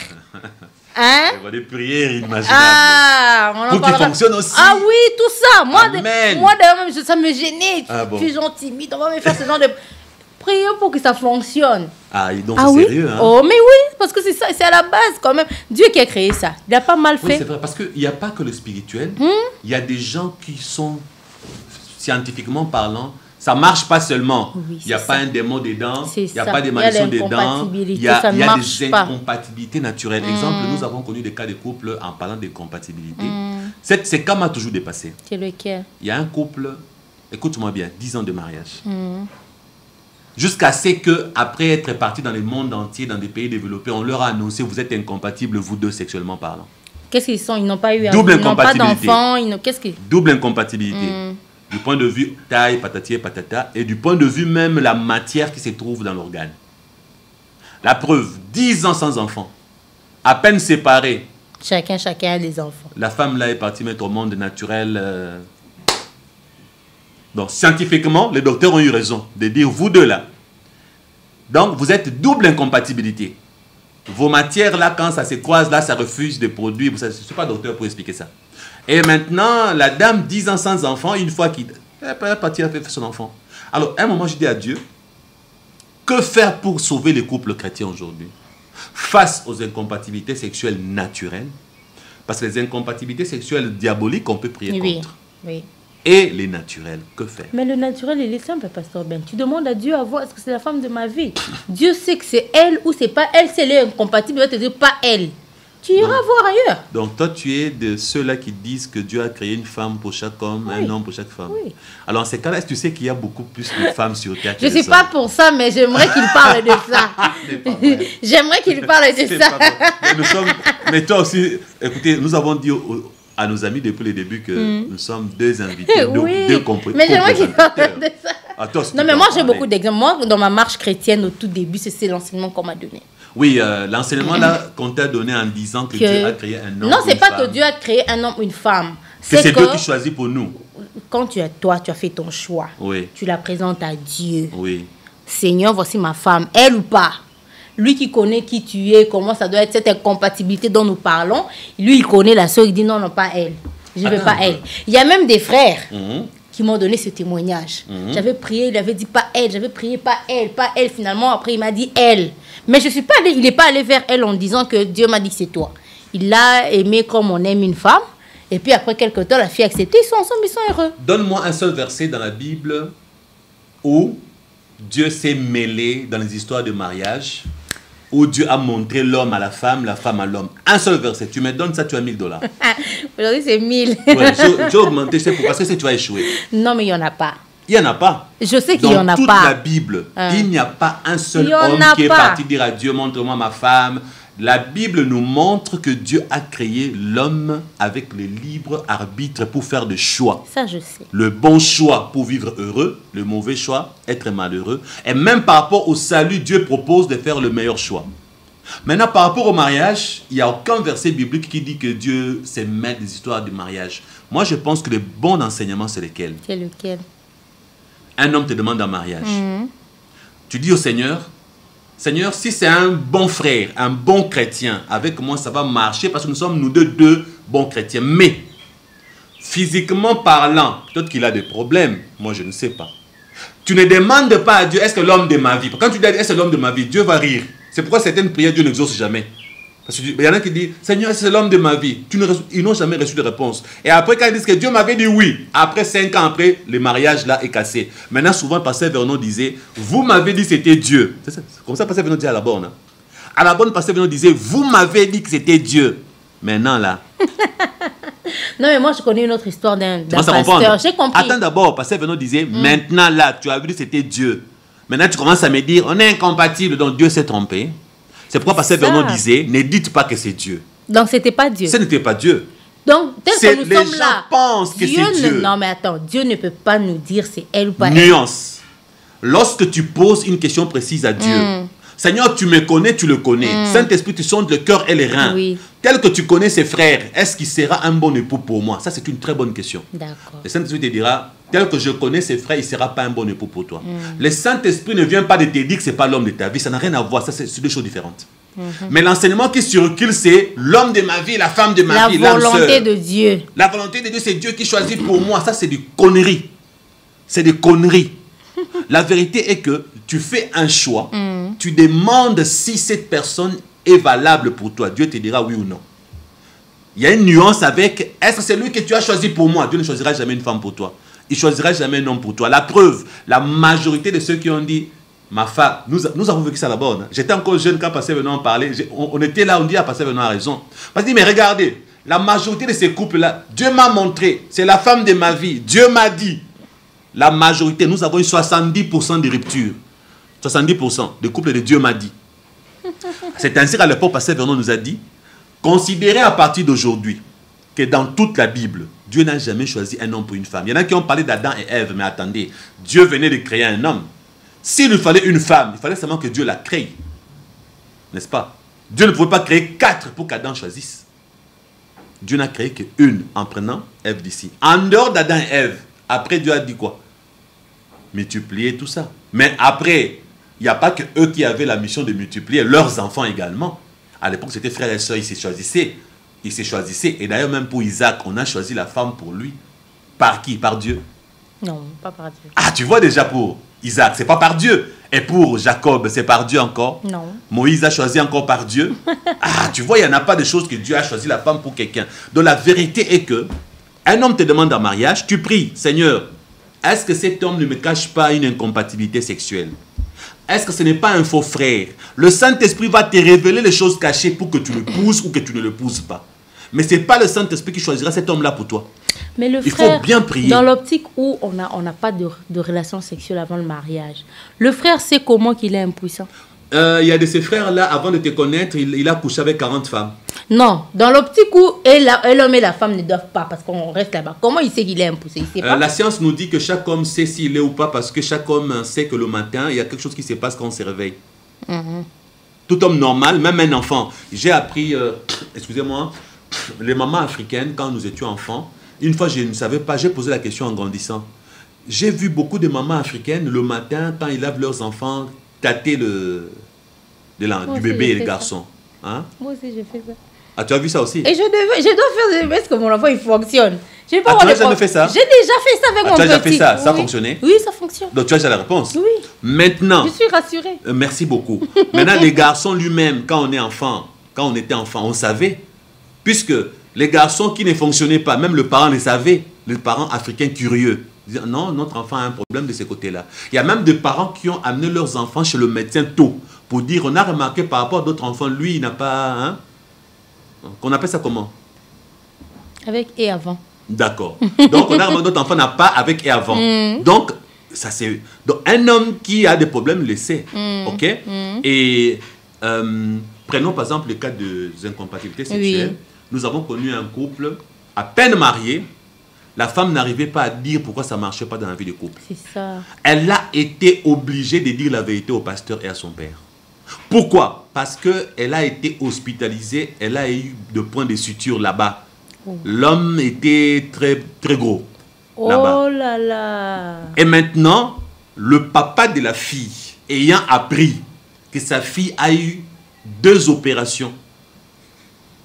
Hein? Des prières inimaginables. Ah, on en pour qu'ils parlera. fonctionnent aussi. Ah oui, tout ça. Moi, Amen. moi d'ailleurs, même, ça me gênait. Ah bon. Je suis genre timide. On va me faire ce genre de prière pour que ça fonctionne. Ah, donc Ah c'est oui? sérieux, hein? Oh, mais oui, parce que c'est ça, c'est à la base quand même. Dieu qui a créé ça. Il n'a pas mal Oui, fait. c'est vrai, parce qu'il n'y a pas que le spirituel. Il y a des gens qui sont, scientifiquement parlant, ça ne marche pas seulement. Oui, Il n'y a c'est pas ça. un démon dedans, C'est il n'y a ça. pas des Il y a malédictions dedans, l'incompatibilité, il y a, ça ne il y a marche des pas. incompatibilités naturelles. Exemple, nous avons connu des cas de couple en parlant d'incompatibilité. C'est cas m'a toujours dépassé. C'est lequel? Il y a un couple, écoute-moi bien, 10 ans de mariage. Jusqu'à ce qu'après être partis dans le monde entier, dans des pays développés, on leur a annoncé vous êtes incompatibles, vous deux, sexuellement parlant. Qu'est-ce qu'ils sont? Ils n'ont pas eu Double ils n'ont pas incompatibilité. d'enfants. Qu'est-ce qu'ils... Double incompatibilité. Du point de vue taille, patati et patata, et du point de vue même la matière qui se trouve dans l'organe. La preuve, 10 ans sans enfants, à peine séparés. Chacun a des enfants. La femme là est partie mettre au monde naturel. Donc scientifiquement, les docteurs ont eu raison de dire vous deux là. Donc vous êtes double incompatibilité. Vos matières là, quand ça se croise là, ça refuse de produire. Je ne suis pas docteur pour expliquer ça. Et maintenant, la dame, 10 ans sans enfant, une fois qu'il est partie, elle fait son enfant. Alors, à un moment, je dis à Dieu, que faire pour sauver les couples chrétiens aujourd'hui face aux incompatibilités sexuelles naturelles? Parce que les incompatibilités sexuelles diaboliques, on peut prier contre. Oui. Et les naturels, que faire? Mais le naturel, il est simple, Pasteur Ben. Tu demandes à Dieu à voir, est-ce que c'est la femme de ma vie? Dieu sait que c'est elle ou c'est pas elle. Si elle est incompatible, il va te dire pas elle. Tu iras voir ailleurs. Donc toi, tu es de ceux-là qui disent que Dieu a créé une femme pour chaque homme, un homme pour chaque femme. Oui. Alors, en ces cas-là, est-ce que tu sais qu'il y a beaucoup plus de femmes sur Terre que Je ne de suis pas pour ça, mais j'aimerais qu'il parle de ça. J'aimerais qu'il parle de ça. Mais toi aussi, écoutez, nous avons dit à nos amis depuis le début que nous sommes deux invités, deux compris. Mais j'aimerais qu'il parle de ça. Ah, toi aussi, non, mais moi, j'ai beaucoup d'exemples. Moi, dans ma marche chrétienne, au tout début, c'est l'enseignement qu'on m'a donné. Oui, l'enseignement là qu'on t'a donné en disant que Dieu a créé un homme. Non, c'est pas que Dieu a créé un homme ou une femme. C'est Dieu qui choisit pour nous. Quand tu as fait ton choix. Oui. Tu la présentes à Dieu. Oui. Seigneur, voici ma femme, elle ou pas. Lui qui connaît qui tu es, comment ça doit être cette incompatibilité dont nous parlons. Lui, il connaît la soeur, il dit non, non, pas elle. Je ne veux pas elle. Il y a même des frères qui m'ont donné ce témoignage. J'avais prié, il avait dit pas elle. J'avais prié pas elle. Finalement, après, il m'a dit elle. Mais je suis pas allé, il n'est pas allé vers elle en disant que Dieu m'a dit que c'est toi. Il l'a aimé comme on aime une femme. Et puis après quelques temps, la fille a accepté. Ils sont ensemble, ils sont heureux. Donne-moi un seul verset dans la Bible où Dieu s'est mêlé dans les histoires de mariage, où Dieu a montré l'homme à la femme à l'homme. Un seul verset. Tu me donnes ça, tu as $1000. Aujourd'hui, c'est 1000. Ouais, j'ai augmenté, c'est pour parce que tu vas échouer. Non, mais il n'y en a pas. Il n'y en a pas. Je sais qu'il n'y en a pas. Dans toute la Bible, il n'y a pas un seul homme qui est parti dire à Dieu, montre-moi ma femme. La Bible nous montre que Dieu a créé l'homme avec le libre arbitre pour faire des choix. Ça, je sais. Le bon choix pour vivre heureux, le mauvais choix, être malheureux. Et même par rapport au salut, Dieu propose de faire le meilleur choix. Maintenant, par rapport au mariage, il n'y a aucun verset biblique qui dit que Dieu s'est mêlé des histoires de mariage. Moi, je pense que le bon enseignement, c'est lequel? C'est lequel? Un homme te demande un mariage. Tu dis au Seigneur, Seigneur, si c'est un bon frère, un bon chrétien, avec moi ça va marcher parce que nous sommes nous deux bons chrétiens. Mais, physiquement parlant, peut-être qu'il a des problèmes, moi je ne sais pas. Tu ne demandes pas à Dieu, est-ce que l'homme de ma vie? Quand tu dis, est-ce que l'homme de ma vie? Dieu va rire. C'est pourquoi certaines prières, Dieu n'exauce jamais. Parce qu'il y en a qui disent, Seigneur, c'est l'homme de ma vie. Ils n'ont jamais reçu de réponse. Et après, quand ils disent que Dieu m'avait dit oui, après 5 ans après, le mariage là est cassé. Maintenant, souvent, Pasteur Vernon disait, vous m'avez dit que c'était Dieu. C'est comme ça, Pasteur Vernon disait à la borne. À la borne, Pasteur Vernon disait, vous m'avez dit que c'était Dieu. Maintenant là. Non, mais moi, je connais une autre histoire d'un pasteur. J'ai compris. Attends d'abord, Pasteur Vernon disait, maintenant là, tu as vu que c'était Dieu. Maintenant, tu commences à me dire, on est incompatible, donc Dieu s'est trompé. C'est pourquoi Pasteur Vernon disait, ne dites pas que c'est Dieu. Donc, ce n'était pas Dieu. Ce n'était pas Dieu. Donc, tel que nous sommes là, les gens pensent que c'est Dieu. Non, mais attends, Dieu ne peut pas nous dire c'est elle ou pas elle. Nuance. Lorsque tu poses une question précise à Dieu, Seigneur, tu me connais, tu le connais. Saint-Esprit, tu sondes le cœur et les reins. Oui. Tel que tu connais ses frères, est-ce qu'il sera un bon époux pour moi? Ça, c'est une très bonne question. D'accord. Le Saint-Esprit te dira, tel que je connais ses frères, il ne sera pas un bon époux pour toi. Le Saint-Esprit ne vient pas de te dire que ce n'est pas l'homme de ta vie. Ça n'a rien à voir. Ça, c'est deux choses différentes. Mais l'enseignement qui circule, c'est l'homme de ma vie, la femme de ma vie, la volonté de Dieu. La volonté de Dieu, c'est Dieu qui choisit pour moi. Ça, c'est des conneries. C'est des conneries. La vérité est que tu fais un choix, tu demandes si cette personne est valable pour toi. Dieu te dira oui ou non. Il y a une nuance avec, est-ce que c'est lui que tu as choisi pour moi? Dieu ne choisira jamais une femme pour toi. Il ne choisira jamais un homme pour toi. La preuve, la majorité de ceux qui ont dit, ma femme, nous avons vécu ça là-bas. Hein. J'étais encore jeune quand Pasteur Venant en parlait. On était là, on dit, ah, Pasteur Venant a raison. Parce que mais regardez, la majorité de ces couples-là, Dieu m'a montré, c'est la femme de ma vie. Dieu m'a dit. La majorité, nous avons eu 70% de ruptures. 70% de couples de Dieu m'a dit. C'est ainsi qu'à l'époque, Pasteur Vernon nous a dit, considérez à partir d'aujourd'hui que dans toute la Bible, Dieu n'a jamais choisi un homme pour une femme. Il y en a qui ont parlé d'Adam et Ève, mais attendez, Dieu venait de créer un homme. S'il lui fallait une femme, il fallait seulement que Dieu la crée. N'est-ce pas? Dieu ne pouvait pas créer 4 pour qu'Adam choisisse. Dieu n'a créé qu'une en prenant Ève d'ici. En dehors d'Adam et Ève, après Dieu a dit quoi? Multiplier tout ça. Mais après, il n'y a pas que eux qui avaient la mission de multiplier, leurs enfants également. À l'époque, c'était frères et sœurs, ils se choisissaient. Ils se choisissaient. Et d'ailleurs, même pour Isaac, on a choisi la femme pour lui. Par qui? Par Dieu? Non, pas par Dieu. Ah, tu vois déjà pour Isaac, c'est pas par Dieu. Et pour Jacob, c'est par Dieu encore? Non. Moïse a choisi encore par Dieu? Ah, tu vois, il n'y en a pas de choses que Dieu a choisi la femme pour quelqu'un. Donc la vérité est que un homme te demande en mariage, tu pries, Seigneur, est-ce que cet homme ne me cache pas une incompatibilité sexuelle? Est-ce que ce n'est pas un faux frère? Le Saint-Esprit va te révéler les choses cachées pour que tu l'épouses ou que tu ne l'épouses pas. Mais ce n'est pas le Saint-Esprit qui choisira cet homme-là pour toi. Mais le frère, il faut bien prier. Dans l'optique où on n'a pas de relation sexuelle avant le mariage, le frère sait comment qu'il est impuissant. Il y a de ces frères-là, avant de te connaître, il a couché avec 40 femmes. Non, dans l'optique où l'homme et la femme ne doivent pas, parce qu'on reste là-bas. Comment il sait qu'il est impuissant? Il sait pas. La science nous dit que chaque homme sait s'il est ou pas, parce que chaque homme sait que le matin, il y a quelque chose qui se passe quand on se réveille. Tout homme normal, même un enfant. J'ai appris, excusez-moi, les mamans africaines, quand nous étions enfants, une fois je ne savais pas, j'ai posé la question en grandissant. J'ai vu beaucoup de mamans africaines, le matin, quand ils lavent leurs enfants, tâter du bébé et le garçon. Hein? Moi aussi, j'ai fait ça. Ah, tu as vu ça aussi? Et je dois faire parce que mon enfant, il fonctionne. Tu n'as jamais fait ça? J'ai déjà fait ça avec mon petit. Tu as déjà fait ça? Ça a fonctionné? Oui, ça fonctionne. Donc tu as déjà la réponse? Oui. Maintenant. Je suis rassurée. Merci beaucoup. Maintenant, les garçons lui-même, quand on est enfant, quand on était enfant, on savait. Puisque les garçons qui ne fonctionnaient pas, même le parent le savait, les parents africains curieux. Dire, non, notre enfant a un problème de ce côté-là. Il y a même des parents qui ont amené leurs enfants chez le médecin tôt pour dire, on a remarqué par rapport à d'autres enfants, lui, il n'a pas... Hein? On appelle ça comment? Avec et avant. D'accord. Donc, on a remarqué que d'autres enfants n'a pas avec et avant. Donc, ça c'est... Donc, un homme qui a des problèmes le sait. OK? Et prenons par exemple le cas des incompatibilités sexuelles. Oui. Nous avons connu un couple à peine marié. La femme n'arrivait pas à dire pourquoi ça ne marchait pas dans la vie de couple. C'est ça. Elle a été obligée de dire la vérité au pasteur et à son père. Pourquoi? Parce qu'elle a été hospitalisée, elle a eu de points de suture là-bas. Oh. L'homme était très, très gros là-bas. Oh là là. Et maintenant, le papa de la fille, ayant appris que sa fille a eu 2 opérations,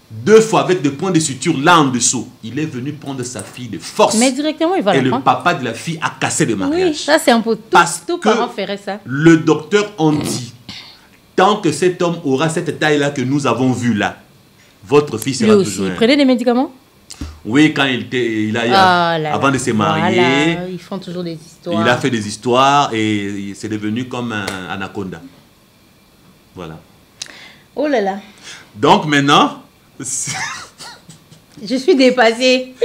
2 fois avec des points de suture là en dessous, il est venu prendre sa fille de force. Mais directement, il va la prendre. Et le papa de la fille a cassé le mariage. Oui, ça c'est un peu tout parent ferait ça. Le docteur en dit, tant que cet homme aura cette taille-là que nous avons vue là, votre fille sera toujours... Il prenait des médicaments? Oui, quand avant de se marier, voilà, ils font toujours des histoires. Il a fait des histoires et c'est devenu comme un anaconda. Voilà. Oh là là. Donc maintenant... Je suis dépassée.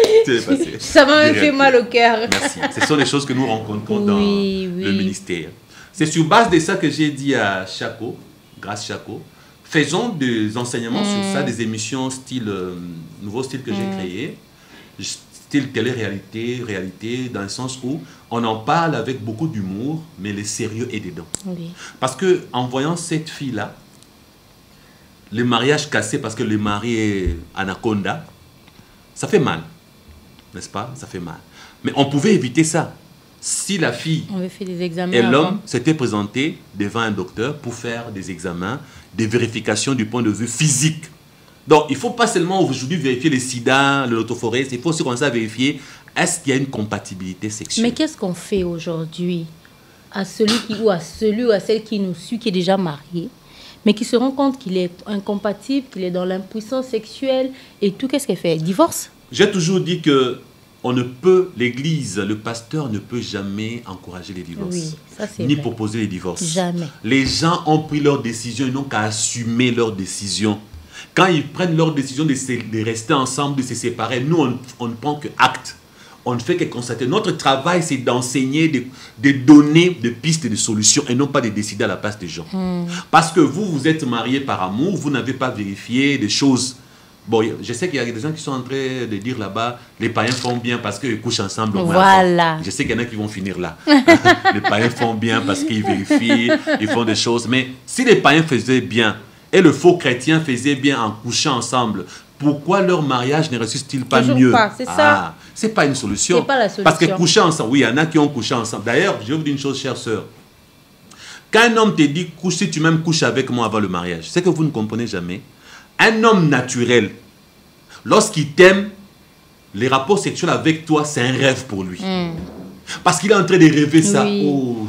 Ça m'a même fait mal au cœur. Merci. Ce sont les choses que nous rencontrons dans le ministère. C'est sur base de ça que j'ai dit à Chaco, grâce Chaco, faisons des enseignements sur ça, des émissions style, nouveau style que j'ai créé, style télé-réalité, réalité, dans le sens où on en parle avec beaucoup d'humour, mais le sérieux est dedans. Oui. Parce que en voyant cette fille-là, le mariage cassé parce que le mari est anaconda, ça fait mal, n'est-ce pas? Ça fait mal. Mais on pouvait éviter ça. si la fille On avait fait des examens et avant. l'homme s'étaient présentés devant un docteur pour faire des examens, des vérifications du point de vue physique. Donc, il ne faut pas seulement aujourd'hui vérifier le sida, le lotophorèse, il faut aussi commencer à vérifier est-ce qu'il y a une compatibilité sexuelle. Mais qu'est-ce qu'on fait aujourd'hui à celui ou à celle qui nous suit, qui est déjà marié, mais qui se rend compte qu'il est incompatible, qu'il est dans l'impuissance sexuelle et tout, qu'est-ce qu'elle fait? Divorce? J'ai toujours dit que on ne peut, l'Église, le pasteur ne peut jamais encourager les divorces, Oui, ça c'est ni vrai. proposer les divorces. Jamais. Les gens ont pris leur décision, ils n'ont qu'à assumer leur décision. Quand ils prennent leur décision de rester ensemble, de se séparer, nous, on ne prend que acte. On ne fait que constater. Notre travail, c'est d'enseigner, de donner des pistes de solutions et non pas de décider à la place des gens. Parce que vous, vous êtes mariés par amour, vous n'avez pas vérifié des choses. Bon, je sais qu'il y a des gens qui sont en train de dire là-bas, les païens font bien parce qu'ils couchent ensemble. Voilà. Je sais qu'il y en a qui vont finir là. Les païens font bien parce qu'ils vérifient, ils font des choses. Mais si les païens faisaient bien et le faux chrétien faisait bien en couchant ensemble, pourquoi leur mariage ne réussit-il pas Toujours mieux? pas, c'est ça. C'est pas une solution. C'est pas la solution. Parce que coucher ensemble, oui, il y en a qui ont couché ensemble. D'ailleurs, je vais vous dire une chose, chère sœur. Quand un homme te dit, couche, si tu m'aimes, couche avec moi avant le mariage, c'est que vous ne comprenez jamais. Un homme naturel, lorsqu'il t'aime, les rapports sexuels avec toi, c'est un rêve pour lui. Parce qu'il est en train de rêver ça. Oui. Oh,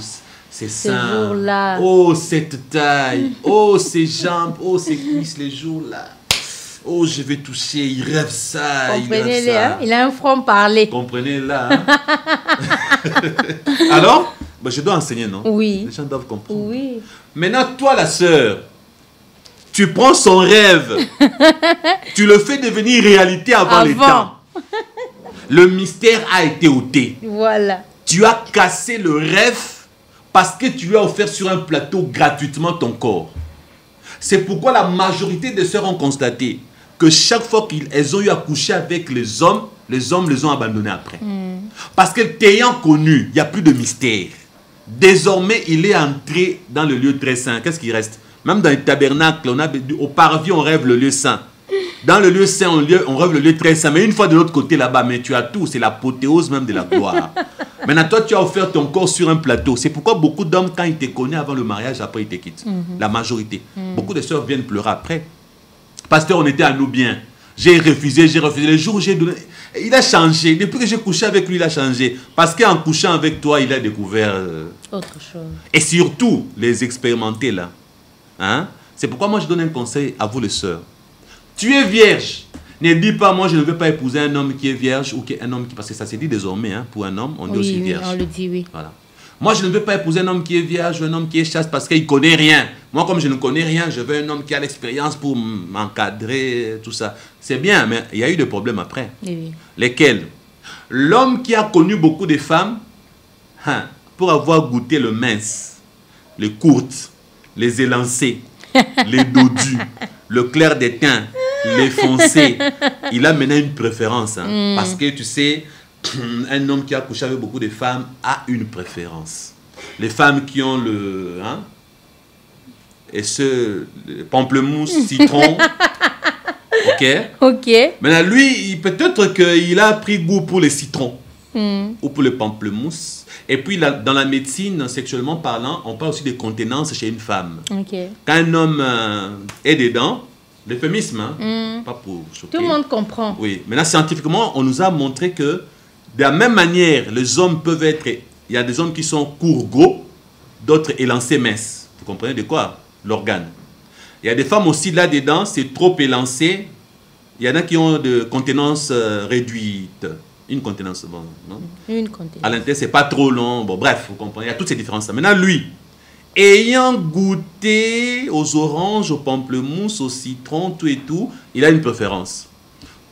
c'est Ce ça. jour-là. Oh, cette taille. Oh, ces jambes. Oh, ces cuisses, les jours-là. Oh, je vais toucher. Il rêve ça. Il rêve Comprenez-le, ça. hein? Il a un front parler. Comprenez-là. Hein? Alors, ben, je dois enseigner, non? Oui. Les gens doivent comprendre. Oui. Maintenant, toi, la sœur, tu prends son rêve, tu le fais devenir réalité avant le temps. Le mystère a été ôté. Voilà. Tu as cassé le rêve parce que tu lui as offert sur un plateau gratuitement ton corps. C'est pourquoi la majorité des sœurs ont constaté que chaque fois qu'elles ont eu à coucher avec les hommes les ont abandonnés après. Parce que t'ayant connu, il n'y a plus de mystère. Désormais, il est entré dans le lieu très saint. Qu'est-ce qui reste? Même dans les tabernacles, au parvis, on rêve le lieu saint. Dans le lieu saint, on rêve le lieu très saint. Mais une fois de l'autre côté là-bas, mais tu as tout. C'est l'apothéose même de la gloire. Maintenant, toi, tu as offert ton corps sur un plateau. C'est pourquoi beaucoup d'hommes, quand ils te connaissent avant le mariage, après, ils te quittent. La majorité. Beaucoup de sœurs viennent pleurer après. Pasteur, on était à nous bien. J'ai refusé. Le jour où j'ai donné... Il a changé. Depuis que j'ai couché avec lui, il a changé. Parce qu'en couchant avec toi, il a découvert... Autre chose. Et surtout, les expérimenter là. Hein? C'est pourquoi moi, je donne un conseil à vous, les sœurs. Tu es vierge. Ne dis pas, moi, je ne veux pas épouser un homme qui est vierge ou un homme qui... Parce que ça se dit désormais, hein, pour un homme, on dit aussi vierge. On le dit, oui. Voilà. Moi, je ne veux pas épouser un homme qui est vierge ou un homme qui est chaste parce qu'il ne connaît rien. Moi, comme je ne connais rien, je veux un homme qui a l'expérience pour m'encadrer, tout ça. C'est bien, mais il y a eu des problèmes après. Oui. Lesquels? L'homme qui a connu beaucoup de femmes, hein, pour avoir goûté le mince, les courtes, les élancées, les dodus, le clair des teints, les foncés, il a maintenant une préférence. Hein, parce que tu sais... Un homme qui a couché avec beaucoup de femmes a une préférence. Les femmes qui ont le... Hein, et ce... Le pamplemousse, citron. Ok. Ok. Maintenant, lui, peut-être qu'il a pris goût pour les citrons. Ou pour le pamplemousse. Et puis, dans la médecine, sexuellement parlant, on parle aussi de contenance chez une femme. Ok. Quand un homme est dedans, l'euphémisme, hein, pas pour choquer. Tout le monde comprend. Oui. Maintenant, scientifiquement, on nous a montré que de la même manière, les hommes peuvent être... Il y a des hommes qui sont courts, gros, d'autres élancés, minces. Vous comprenez de quoi? L'organe. Il y a des femmes aussi là-dedans, c'est trop élancé. Il y en a qui ont de contenance réduite. Une contenance, bon, non? Une contenance. À l'intérieur, c'est pas trop long. Bon, bref, vous comprenez. Il y a toutes ces différences-là. Maintenant, lui, ayant goûté aux oranges, aux pamplemousses, aux citrons, tout et tout, il a une préférence.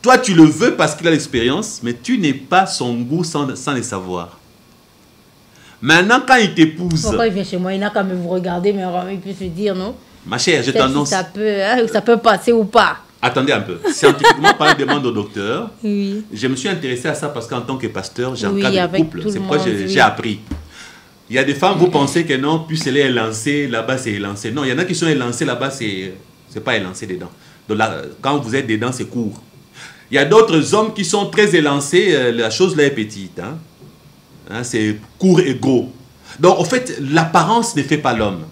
Toi, tu le veux parce qu'il a l'expérience, mais tu n'es pas son goût sans le savoir. Maintenant, quand il t'épouse... Pourquoi il vient chez moi? Il n'a qu'à me vous regarder, mais il peut se dire, non? Ma chère, je t'annonce... Si ça peut passer ou pas. Attendez un peu. Scientifiquement, par une demande au docteur, Oui. je me suis intéressé à ça parce qu'en tant que pasteur, j'encadre Oui, les couples. C'est pourquoi j'ai appris. Il y a des femmes, vous pensez que non, puis c'est élancé, là-bas c'est élancé. Non, il y en a qui sont élancés, là-bas c'est pas élancé dedans. Donc là, quand vous êtes dedans, c'est court. Il y a d'autres hommes qui sont très élancés, la chose là est petite. Hein? Hein, c'est court et gros. Donc, en fait, l'apparence ne fait pas l'homme.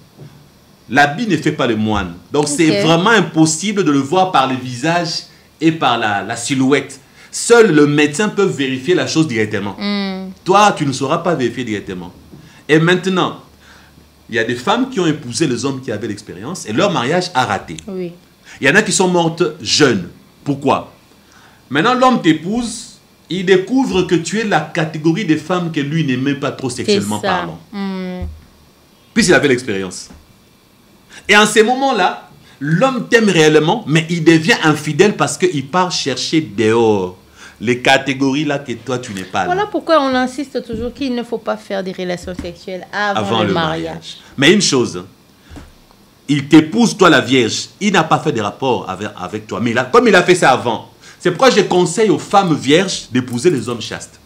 L'habit ne fait pas le moine. Donc, c'est vraiment impossible de le voir par le visage et par la silhouette. Seul le médecin peut vérifier la chose directement. Toi, tu ne sauras pas vérifier directement. Et maintenant, il y a des femmes qui ont épousé les hommes qui avaient l'expérience et leur mariage a raté. Oui. Il y en a qui sont mortes jeunes. Pourquoi? Maintenant, l'homme t'épouse, il découvre que tu es la catégorie des femmes que lui n'aimait pas trop sexuellement parlant. Puisqu'il avait l'expérience. Et en ces moments-là, l'homme t'aime réellement, mais il devient infidèle parce qu'il part chercher dehors les catégories là que toi tu n'es pas là. Voilà pourquoi on insiste toujours qu'il ne faut pas faire des relations sexuelles avant le mariage. Mais une chose, il t'épouse toi la vierge, il n'a pas fait de rapport avec toi, mais comme il a fait ça avant, c'est pourquoi je conseille aux femmes vierges d'épouser les hommes chastes.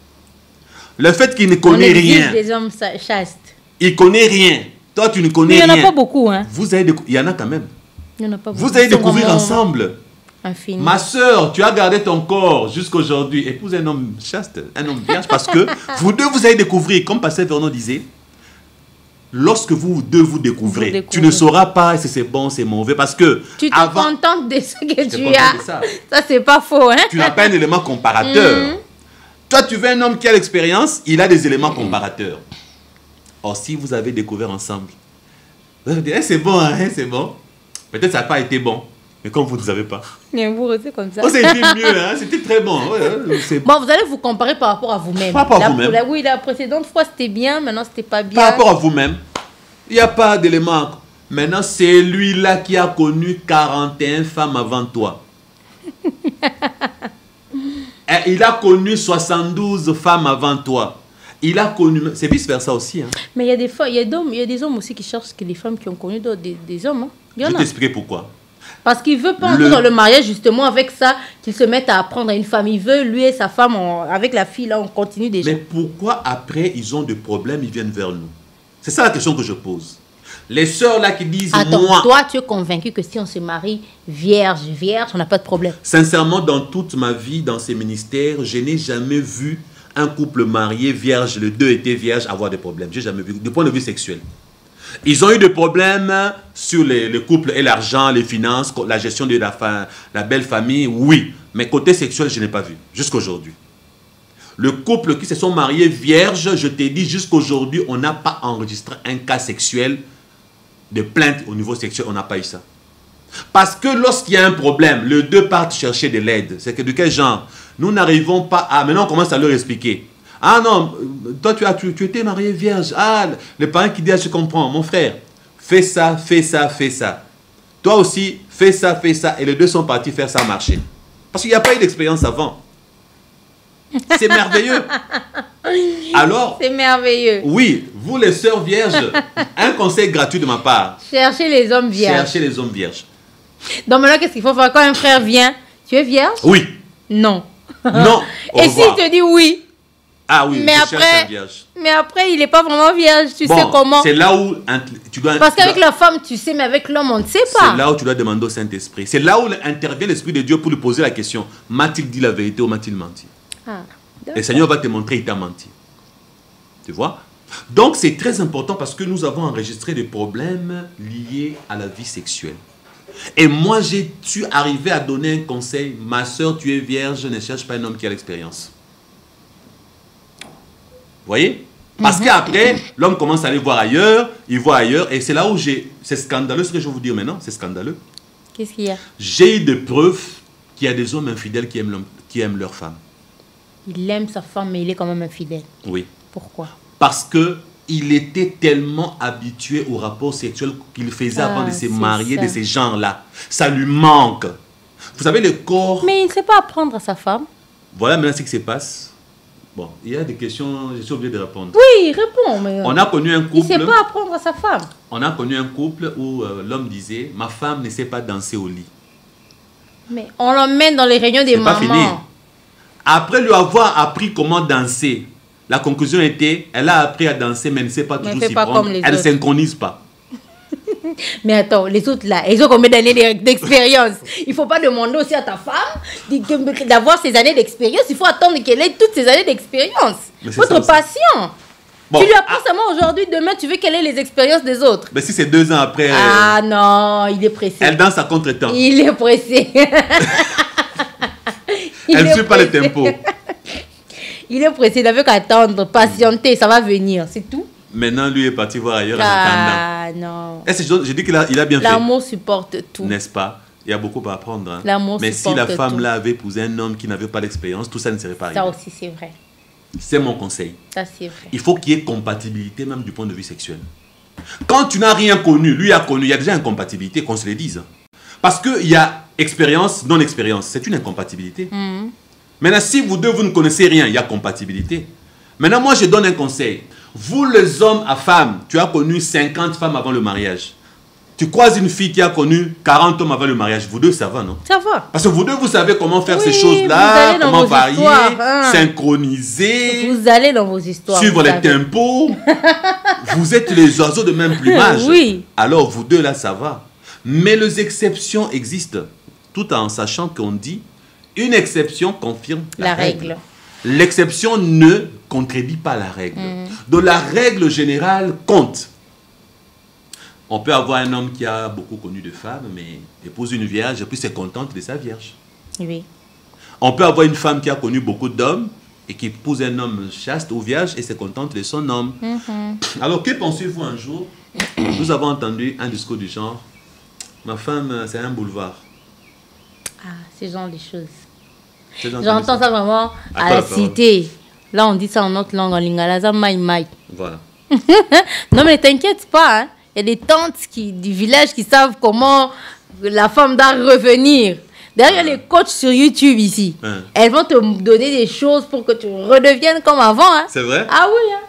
Le fait qu'il ne connaît rien. Des hommes chastes. Il connaît rien. Toi tu ne connais rien. Il n'y en a pas beaucoup, hein. Il y en a quand même. Il y en a pas beaucoup. Vous allez découvrir ensemble. Infini. Ma soeur, tu as gardé ton corps jusqu'à aujourd'hui. Épouse un homme chaste, un homme vierge, parce que vous deux, vous allez découvrir, comme Pasteur Vernon disait, lorsque vous deux vous découvrez, tu ne sauras pas si c'est bon, c'est mauvais, parce que tu te contentes de ce que tu as. Ça, c'est pas faux, hein? Tu n'as pas un élément comparateur. Toi, tu veux un homme qui a l'expérience, il a des éléments comparateurs. Or, si vous avez découvert ensemble, vous allez dire, c'est bon, hein, c'est bon. Peut-être ça n'a pas été bon. Mais comme vous ne savez pas. Mais vous restez comme ça. Oh, c'était mieux, hein? C'était très bon. Bon, vous allez vous comparer par rapport à vous-même. Par rapport à vous-même. Oui, la précédente fois, c'était bien. Maintenant, c'était pas bien. Par rapport à vous-même. Il n'y a pas d'élément. Maintenant, c'est lui-là qui a connu 41 femmes avant toi. Et il a connu 72 femmes avant toi. Il a connu... C'est vice-versa aussi. Hein? Mais il y a des hommes aussi qui cherchent que les femmes qui ont connu des hommes. Hein? Je vais t'expliquer pourquoi. Parce qu'il veut pas entrer dans le mariage justement avec ça, qu'ils se mettent à apprendre à une femme. Il veut, lui et sa femme, avec la fille, là, on continue déjà. Mais pourquoi après, ils ont des problèmes, ils viennent vers nous? C'est ça la question que je pose. Les sœurs là qui disent, attends, toi, tu es convaincu que si on se marie vierge, on n'a pas de problème? Sincèrement, dans toute ma vie, dans ces ministères, je n'ai jamais vu un couple marié vierge, les deux étaient vierges, avoir des problèmes. J'ai jamais vu, du point de vue sexuel. Ils ont eu des problèmes sur le couple et l'argent, les finances, la gestion de la belle famille, oui. Mais côté sexuel, je n'ai pas vu, jusqu'à aujourd'hui. Le couple qui se sont mariés vierges, je t'ai dit, jusqu'à aujourd'hui, on n'a pas enregistré un cas sexuel de plainte au niveau sexuel, on n'a pas eu ça. Parce que lorsqu'il y a un problème, les deux partent chercher de l'aide. C'est que de quel genre? Nous n'arrivons pas à... Maintenant, on commence à leur expliquer. Ah non, toi tu étais marié vierge. Ah, les parents qui disent, je comprends, mon frère, fais ça, fais ça, fais ça. Toi aussi, fais ça, et les deux sont partis faire ça marcher. Parce qu'il n'y a pas eu d'expérience avant. C'est merveilleux. Alors, c'est merveilleux. Oui, vous les sœurs vierges, un conseil gratuit de ma part. Cherchez les hommes vierges. Cherchez les hommes vierges. Donc maintenant, qu'est-ce qu'il faut faire quand un frère vient? Tu es vierge? Oui. Non. Non. Et s'il te dit oui? Ah oui, mais après, il n'est pas vraiment vierge. Tu sais comment? C'est là où tu dois... Parce qu'avec la femme, tu sais, mais avec l'homme, on ne sait pas. C'est là où tu dois demander au Saint-Esprit. C'est là où intervient l'Esprit de Dieu pour lui poser la question. M'a-t-il dit la vérité ou m'a-t-il menti? Le Seigneur va te montrer, il t'a menti. Tu vois? Donc, c'est très important parce que nous avons enregistré des problèmes liés à la vie sexuelle. Et moi, j'ai su arriver à donner un conseil. Ma soeur, tu es vierge, ne cherche pas un homme qui a l'expérience. Vous voyez? Parce qu'après, l'homme commence à aller voir ailleurs, il voit ailleurs, et c'est là où c'est scandaleux ce que je vais vous dire maintenant, c'est scandaleux. Qu'est-ce qu'il y a? J'ai eu des preuves qu'il y a des hommes infidèles qui aiment leur femme. Il aime sa femme, mais il est quand même infidèle. Oui. Pourquoi? Parce qu'il était tellement habitué au rapport sexuel qu'il faisait avant de se marier, de ces gens-là. Ça lui manque. Vous savez, le corps... Mais il ne sait pas apprendre à sa femme. Voilà maintenant ce qui se passe. Bon, il y a des questions, je suis obligé de répondre. Oui, réponds. Mais on a connu un couple... Il ne sait pas apprendre à sa femme. On a connu un couple où l'homme disait, ma femme ne sait pas danser au lit. Mais on l'emmène dans les réunions des mamans. C'est pas fini. Après lui avoir appris comment danser, la conclusion était, elle a appris à danser, mais elle ne sait pas toujours s'y prendre. Elle ne synchronise pas. Mais attends, les autres là, ils ont combien d'années d'expérience? Il ne faut pas demander aussi à ta femme d'avoir ces années d'expérience. Il faut attendre qu'elle ait toutes ces années d'expérience. Mais faut être patient. Bon, tu lui apprends seulement aujourd'hui, demain, tu veux quelles sont les expériences des autres. Mais si c'est 2 ans après... Ah non, il est pressé. Elle danse à contre-temps. Il est pressé. Elle ne suit pas le tempo. Il est pressé, il n'avait qu'à attendre, patienter, ça va venir, c'est tout. Maintenant, lui est parti voir ailleurs en attendant. Non. Je dis qu'il a bien fait. L'amour supporte tout. N'est-ce pas? Il y a beaucoup à apprendre. Hein. L'amour Mais supporte si la femme tout. là avait épousé un homme qui n'avait pas d'expérience, tout ça ne serait pas arrivé. Ça aussi, c'est vrai. C'est mon conseil. Ça, c'est vrai. Il faut qu'il y ait compatibilité même du point de vue sexuel. Quand tu n'as rien connu, lui a connu, il y a déjà incompatibilité, qu'on se le dise. Parce qu'il y a expérience, non-expérience. C'est une incompatibilité. Maintenant, si vous deux, vous ne connaissez rien, il y a compatibilité. Maintenant, moi, je donne un conseil. Vous, les hommes à femmes, tu as connu 50 femmes avant le mariage. Tu croises une fille qui a connu 40 hommes avant le mariage. Vous deux, ça va, non? Ça va. Parce que vous deux, vous savez comment faire ces choses-là, comment varier, synchroniser. Vous allez dans vos histoires. Suivre les tempos. Vous êtes les oiseaux de même plumage. Oui. Alors, vous deux, là, ça va. Mais les exceptions existent. Tout en sachant qu'on dit, une exception confirme la règle. L'exception ne contredit pas la règle. Donc, la règle générale compte. On peut avoir un homme qui a beaucoup connu de femmes, mais épouse une vierge et puis c'est contente de sa vierge. Oui. On peut avoir une femme qui a connu beaucoup d'hommes et qui épouse un homme chaste ou vierge et c'est contente de son homme. Alors, que pensez-vous un jour? Nous avons entendu un discours du genre, ma femme, c'est un boulevard. Ah, c'est genre les choses. J'entends ça vraiment à la cité. Là, on dit ça en notre langue, en lingala, ça maï maï. Voilà. Non, mais t'inquiète pas, hein. Il y a des tantes du village qui savent comment la femme doit revenir. D'ailleurs, il y a les coachs sur YouTube ici. Elles vont te donner des choses pour que tu redeviennes comme avant. Hein. C'est vrai? Ah oui, hein.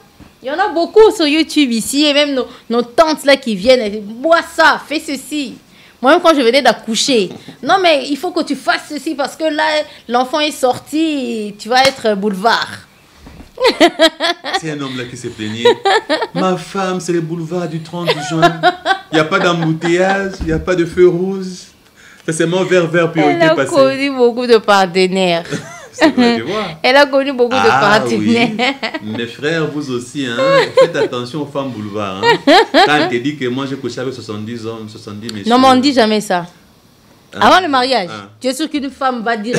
Il y en a beaucoup sur YouTube ici. Et même nos tantes là qui viennent, elles disent, bois ça, fais ceci. Moi-même, quand je venais d'accoucher, non, mais il faut que tu fasses ceci parce que là, l'enfant est sorti et tu vas être boulevard. C'est un homme là qui s'est plaigné. Ma femme, c'est le boulevard du 30 juin. Il n'y a pas d'embouteillage, il n'y a pas de feu rouge. C'est seulement vert, priorité passée. Elle a connu beaucoup de partenaires. C'est vrai, tu vois. Elle a connu beaucoup de partenaires. Oui. Mes frères, vous aussi, hein, faites attention aux femmes boulevard. Hein. Quand elle te dit que moi, j'ai couché avec 70 hommes, 70 messieurs. Non, mais on ne dit jamais ça. Avant le mariage, tu es sûr qu'une femme va dire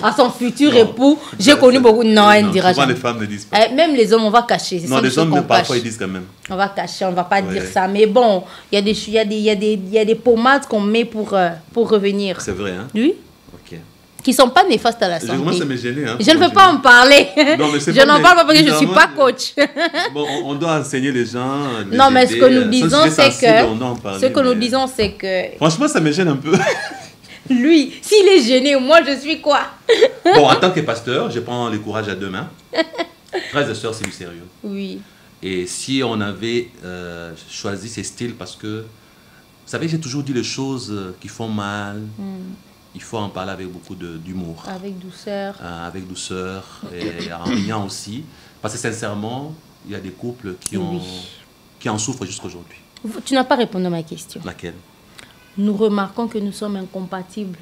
à son futur époux, j'ai connu beaucoup. Non, elle ne dira jamais. Les femmes ne disent pas. Même les hommes, on va cacher. Non, les hommes, parfois, ils disent quand même. On va cacher, on ne va pas dire ça. Mais bon, il y a des pommades qu'on met pour revenir. C'est vrai, hein? Oui. Ok. Qui ne sont pas néfastes à la santé. Moi, ça me gêne. Hein, je ne veux pas en parler. Non, mais je n'en parle pas parce que je ne suis pas coach. Bon, on doit enseigner les gens. Non, mais ce que nous disons, c'est que... Franchement, ça me gêne un peu. Lui, s'il est gêné, moi, je suis quoi? Bon, en tant que pasteur, je prends le courage à deux mains. Frères et sœurs, c'est du sérieux. Oui. Et si on avait choisi ces styles, parce que, vous savez, j'ai toujours dit les choses qui font mal. Il faut en parler avec beaucoup d'humour. Avec douceur. Avec douceur et en riant aussi. Parce que sincèrement, il y a des couples qui en souffrent jusqu'aujourd'hui. Tu n'as pas répondu à ma question. Laquelle? Nous remarquons que nous sommes incompatibles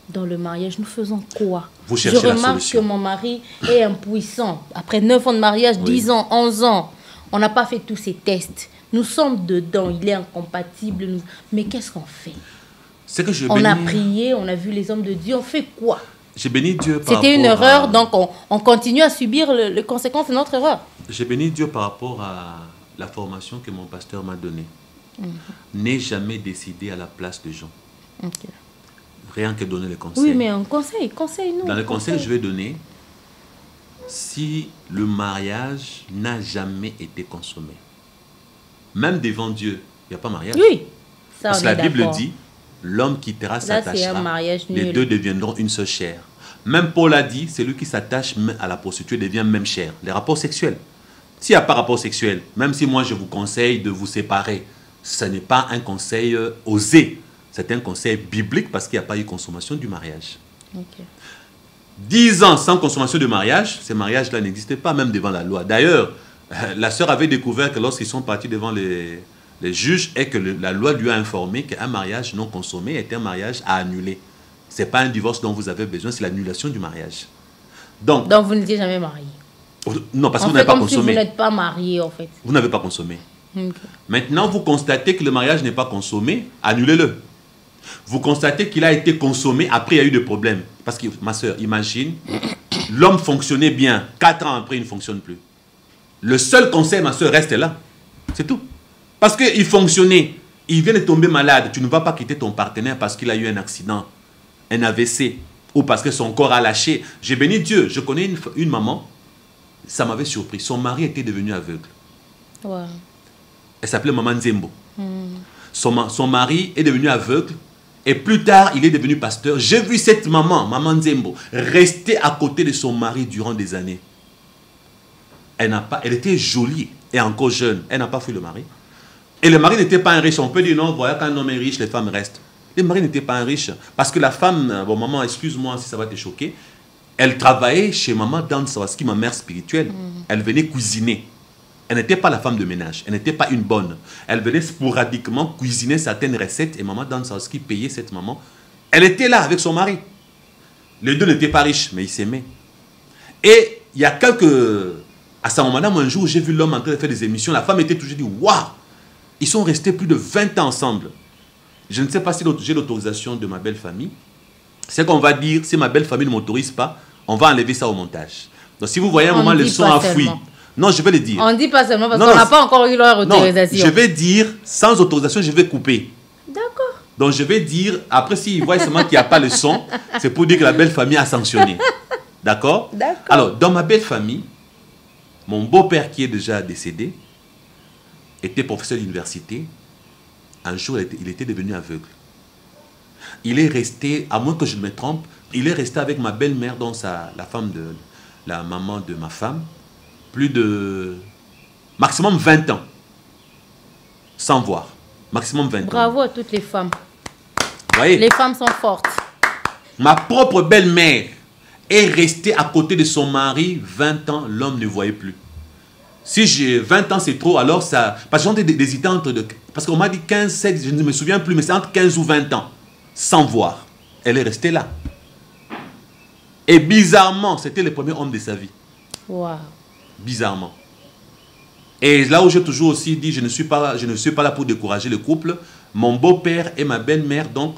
dans le mariage. Nous faisons quoi? Vous cherchez la solution. Je remarque que mon mari est impuissant. Après 9 ans de mariage, 10 ans, 11 ans, on n'a pas fait tous ces tests. Nous sommes dedans, il est incompatible. Mais qu'est-ce qu'on fait? On a prié, on a vu les hommes de Dieu, on fait quoi? J'ai béni Dieu par rapport C'était une erreur, donc on continue à subir les conséquences de notre erreur. J'ai béni Dieu par rapport à la formation que mon pasteur m'a donnée. N'ai jamais décidé à la place des gens. Rien que donner les conseils. Oui, mais un conseil-nous. Dans les conseils que je vais donner, si le mariage n'a jamais été consommé, même devant Dieu, il n'y a pas mariage. Oui, ça, parce que la Bible dit, l'homme quittera, s'attachera, les deux deviendront une seule chair. Même Paul a dit, celui qui s'attache à la prostituée devient même chair. Les rapports sexuels. S'il n'y a pas rapport sexuel, même si moi je vous conseille de vous séparer, ce n'est pas un conseil osé. C'est un conseil biblique parce qu'il n'y a pas eu consommation du mariage. 10 ans sans consommation de mariage, ces mariages-là n'existaient pas, même devant la loi. D'ailleurs, la sœur avait découvert que lorsqu'ils sont partis devant les juges, et que la loi lui a informé qu'un mariage non consommé était un mariage à annuler. Ce n'est pas un divorce dont vous avez besoin, c'est l'annulation du mariage. Donc vous n'étiez jamais marié? Non, parce que On vous fait n'avez pas comme si consommé. vous n'êtes pas marié, en fait. Vous n'avez pas consommé. Ok. Maintenant, vous constatez que le mariage n'est pas consommé, annulez-le. Vous constatez qu'il a été consommé, après il y a eu des problèmes. Parce que, ma soeur, imagine, l'homme fonctionnait bien, 4 ans après, il ne fonctionne plus. Le seul conseil, ma soeur, reste là. C'est tout. Parce qu'il fonctionnait, il vient de tomber malade, tu ne vas pas quitter ton partenaire parce qu'il a eu un accident, un AVC, ou parce que son corps a lâché. J'ai béni Dieu, je connais une maman, ça m'avait surpris, son mari était devenu aveugle. Wow. Elle s'appelait Maman Nzembo. Son mari est devenu aveugle et plus tard, il est devenu pasteur. J'ai vu cette maman, Maman Nzembo, rester à côté de son mari durant des années. Elle était jolie et encore jeune. Elle n'a pas fui le mari. Et le mari n'était pas un riche. On peut dire non, voilà, quand un homme est riche, les femmes restent. Le mari n'était pas un riche. Parce que la femme, bon maman, excuse-moi si ça va te choquer, elle travaillait chez Maman Dan Sawaski, ma mère spirituelle. Elle venait cuisiner. Elle n'était pas la femme de ménage. Elle n'était pas une bonne. Elle venait sporadiquement cuisiner certaines recettes et Maman Dan Sawaski payait cette maman. Elle était là avec son mari. Les deux n'étaient pas riches, mais ils s'aimaient. Et il y a à ce moment-là, un jour, j'ai vu l'homme en train de faire des émissions. La femme était toujours dit, waouh, ils sont restés plus de 20 ans ensemble. Je ne sais pas si j'ai l'autorisation de ma belle famille. C'est qu'on va dire, si ma belle famille ne m'autorise pas, on va enlever ça au montage. Donc si vous voyez un moment le son a fui. Non, je vais le dire. On ne dit pas seulement parce qu'on n'a pas encore eu leur autorisation. Non, je vais dire, sans autorisation, je vais couper. D'accord. Donc je vais dire, après s'ils voient seulement qu'il n'y a pas le son, c'est pour dire que la belle famille a sanctionné. D'accord? D'accord. Alors, dans ma belle famille, mon beau-père qui est déjà décédé, était professeur d'université. Un jour, il était devenu aveugle. Il est resté, à moins que je ne me trompe, il est resté avec ma belle-mère, donc la femme de la maman de ma femme, plus de maximum 20 ans, sans voir. Maximum 20 ans. Bravo à toutes les femmes. Vous voyez? Les femmes sont fortes. Ma propre belle-mère est restée à côté de son mari 20 ans, l'homme ne voyait plus. Si j'ai 20 ans, c'est trop, alors ça... Parce que j'en ai hésité entre... Parce qu'on m'a dit 15, 16, je ne me souviens plus, mais c'est entre 15 ou 20 ans, sans voir. Elle est restée là. Et bizarrement, c'était le premier homme de sa vie. Wow. Bizarrement. Et là où j'ai toujours aussi dit, je ne suis pas là pour décourager le couple, mon beau-père et ma belle-mère, donc,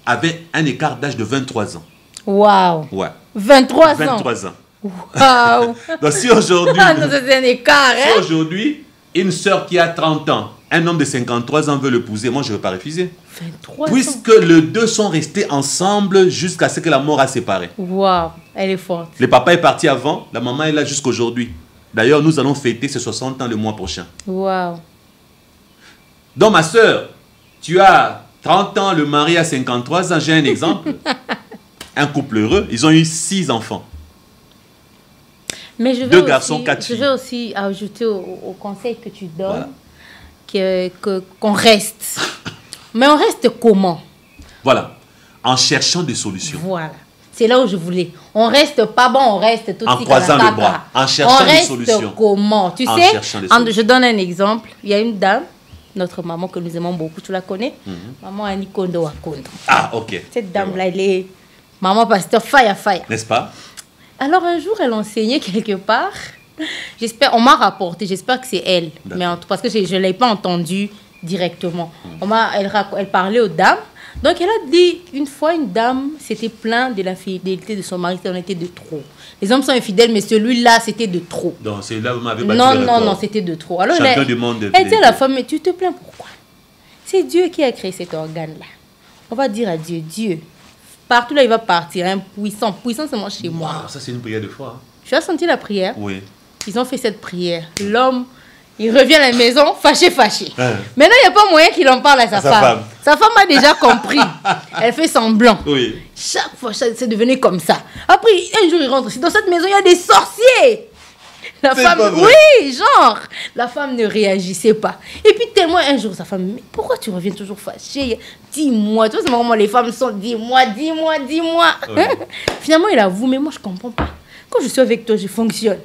avaient un écart d'âge de 23 ans. Wow. Ouais. 23 ans. 23 ans. Wow. Donc si aujourd'hui... c'est un écart, hein? Si aujourd'hui, une sœur qui a 30 ans, un homme de 53 ans veut l'épouser, moi je ne vais pas refuser. 23 ans. Puisque les deux sont restés ensemble jusqu'à ce que la mort a séparé. Wow, elle est forte. Le papa est parti avant, la maman est là jusqu'aujourd'hui. D'ailleurs, nous allons fêter ses 60 ans le mois prochain. Wow. Donc ma sœur, tu as 30 ans, le mari a 53 ans, j'ai un exemple. Un couple heureux, ils ont eu 6 enfants. Mais je vais 2 garçons, 4 filles. Je vais aussi ajouter au conseil que tu donnes qu'on reste. Mais on reste comment? Voilà, en cherchant des solutions. Voilà, c'est là où je voulais. On reste pas bon, on reste tout en croisant les bras, en cherchant des solutions. On reste comment? Tu sais, je donne un exemple. Il y a une dame, notre maman que nous aimons beaucoup, tu la connais? Maman Annie Kondo Wakondo. Ah, ok. Cette dame-là, elle est maman pasteur fire. N'est-ce pas? Alors un jour, elle enseignait quelque part. On m'a rapporté, j'espère que c'est elle. Mais parce que je ne l'ai pas entendu directement. Elle parlait aux dames. Donc elle a dit, une fois, une dame s'était plainte de l'infidélité de son mari, ça en était de trop. Les hommes sont infidèles, mais celui-là, c'était de trop. Donc c'est là où vous m'avez battu Non, c'était de trop. Alors chacun demande elle dit à la femme, mais tu te plains pourquoi? C'est Dieu qui a créé cet organe-là. On va dire à Dieu, Dieu, partout là, il va partir, hein, puissant seulement chez moi. Wow, ça c'est une prière de foi. Hein. Tu as senti la prière? Oui. Ils ont fait cette prière. L'homme, il revient à la maison, fâché. Hein. Maintenant, il n'y a pas moyen qu'il en parle à sa femme. Sa femme a déjà compris. Elle fait semblant. Oui. Chaque fois, c'est devenu comme ça. Après, un jour, il rentre aussi. Dans cette maison, il y a des sorciers. La femme, oui, genre, la femme ne réagissait pas. Et puis, tellement un jour, sa femme, mais pourquoi tu reviens toujours fâché? Dis-moi. Tu vois, c'est comment les femmes sont, dis-moi. Oui. Finalement, il avoue, mais moi, je ne comprends pas. Quand je suis avec toi, je fonctionne.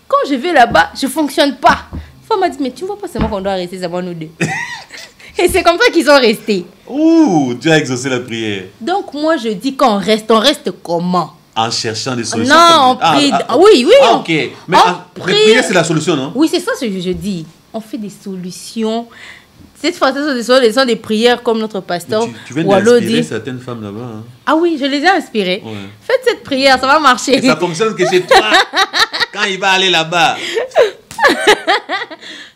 Quand je vais là-bas, je ne fonctionne pas. La femme m'a dit, mais tu ne vois pas seulement qu'on doit rester seulement nous deux. Et c'est comme ça qu'ils sont restés. Ouh, Dieu a exaucé la prière. Donc, moi, je dis qu'on reste comment? En cherchant des solutions. Non, on prie. Oui, oui. Ok. Mais prier, c'est la solution, non? Oui, c'est ça ce que je dis. On fait des solutions. Cette fois, ce sont des prières comme notre pasteur tu viens d'inspirer certaines femmes là-bas. Hein. Ah oui, je les ai inspirées. Ouais. Faites cette prière, ça va marcher. Et ça fonctionne que chez toi, quand il va aller là-bas.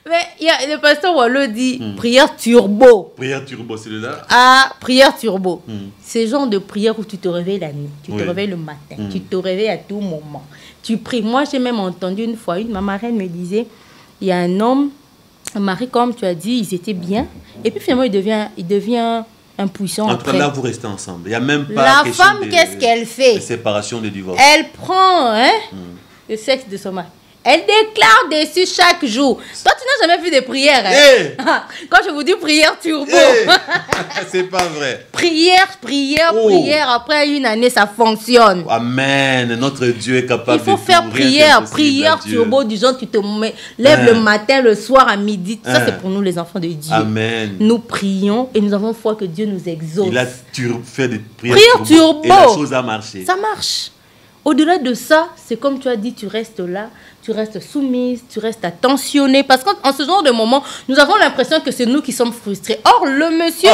Mais le pasteur Wallo dit prière turbo. Prière turbo, c'est là. Ah, prière turbo. C'est le genre de prière où tu te réveilles la nuit, tu te réveilles le matin, tu te réveilles à tout moment. Tu pries. Moi, j'ai même entendu une fois, ma marraine me disait, il y a un homme, un mari, comme tu as dit, ils étaient bien. Et puis finalement, il devient impuissant. En tout cas, là, vous restez ensemble. Il n'y a même pas la femme, qu'est-ce qu'elle fait? De séparation, de divorce. Elle prend le sexe de son mari. Elle déclare dessus chaque jour. Toi, tu n'as jamais fait de prière. Hein? Hey. Quand je vous dis prière turbo. Hey. C'est pas vrai. Prière, prière. Après une année, ça fonctionne. Amen. Notre Dieu est capable de tout. Il faut faire prière turbo. Du genre, tu te lèves le matin, le soir, à midi. Ça, c'est pour nous, les enfants de Dieu. Amen. Nous prions et nous avons foi que Dieu nous exauce. Il a fait des prières turbo. Et la chose a marché. Ça marche. Au-delà de ça, c'est comme tu as dit, tu restes là, tu restes soumise, tu restes attentionnée. Parce qu'en ce genre de moment, nous avons l'impression que c'est nous qui sommes frustrés. Or, le monsieur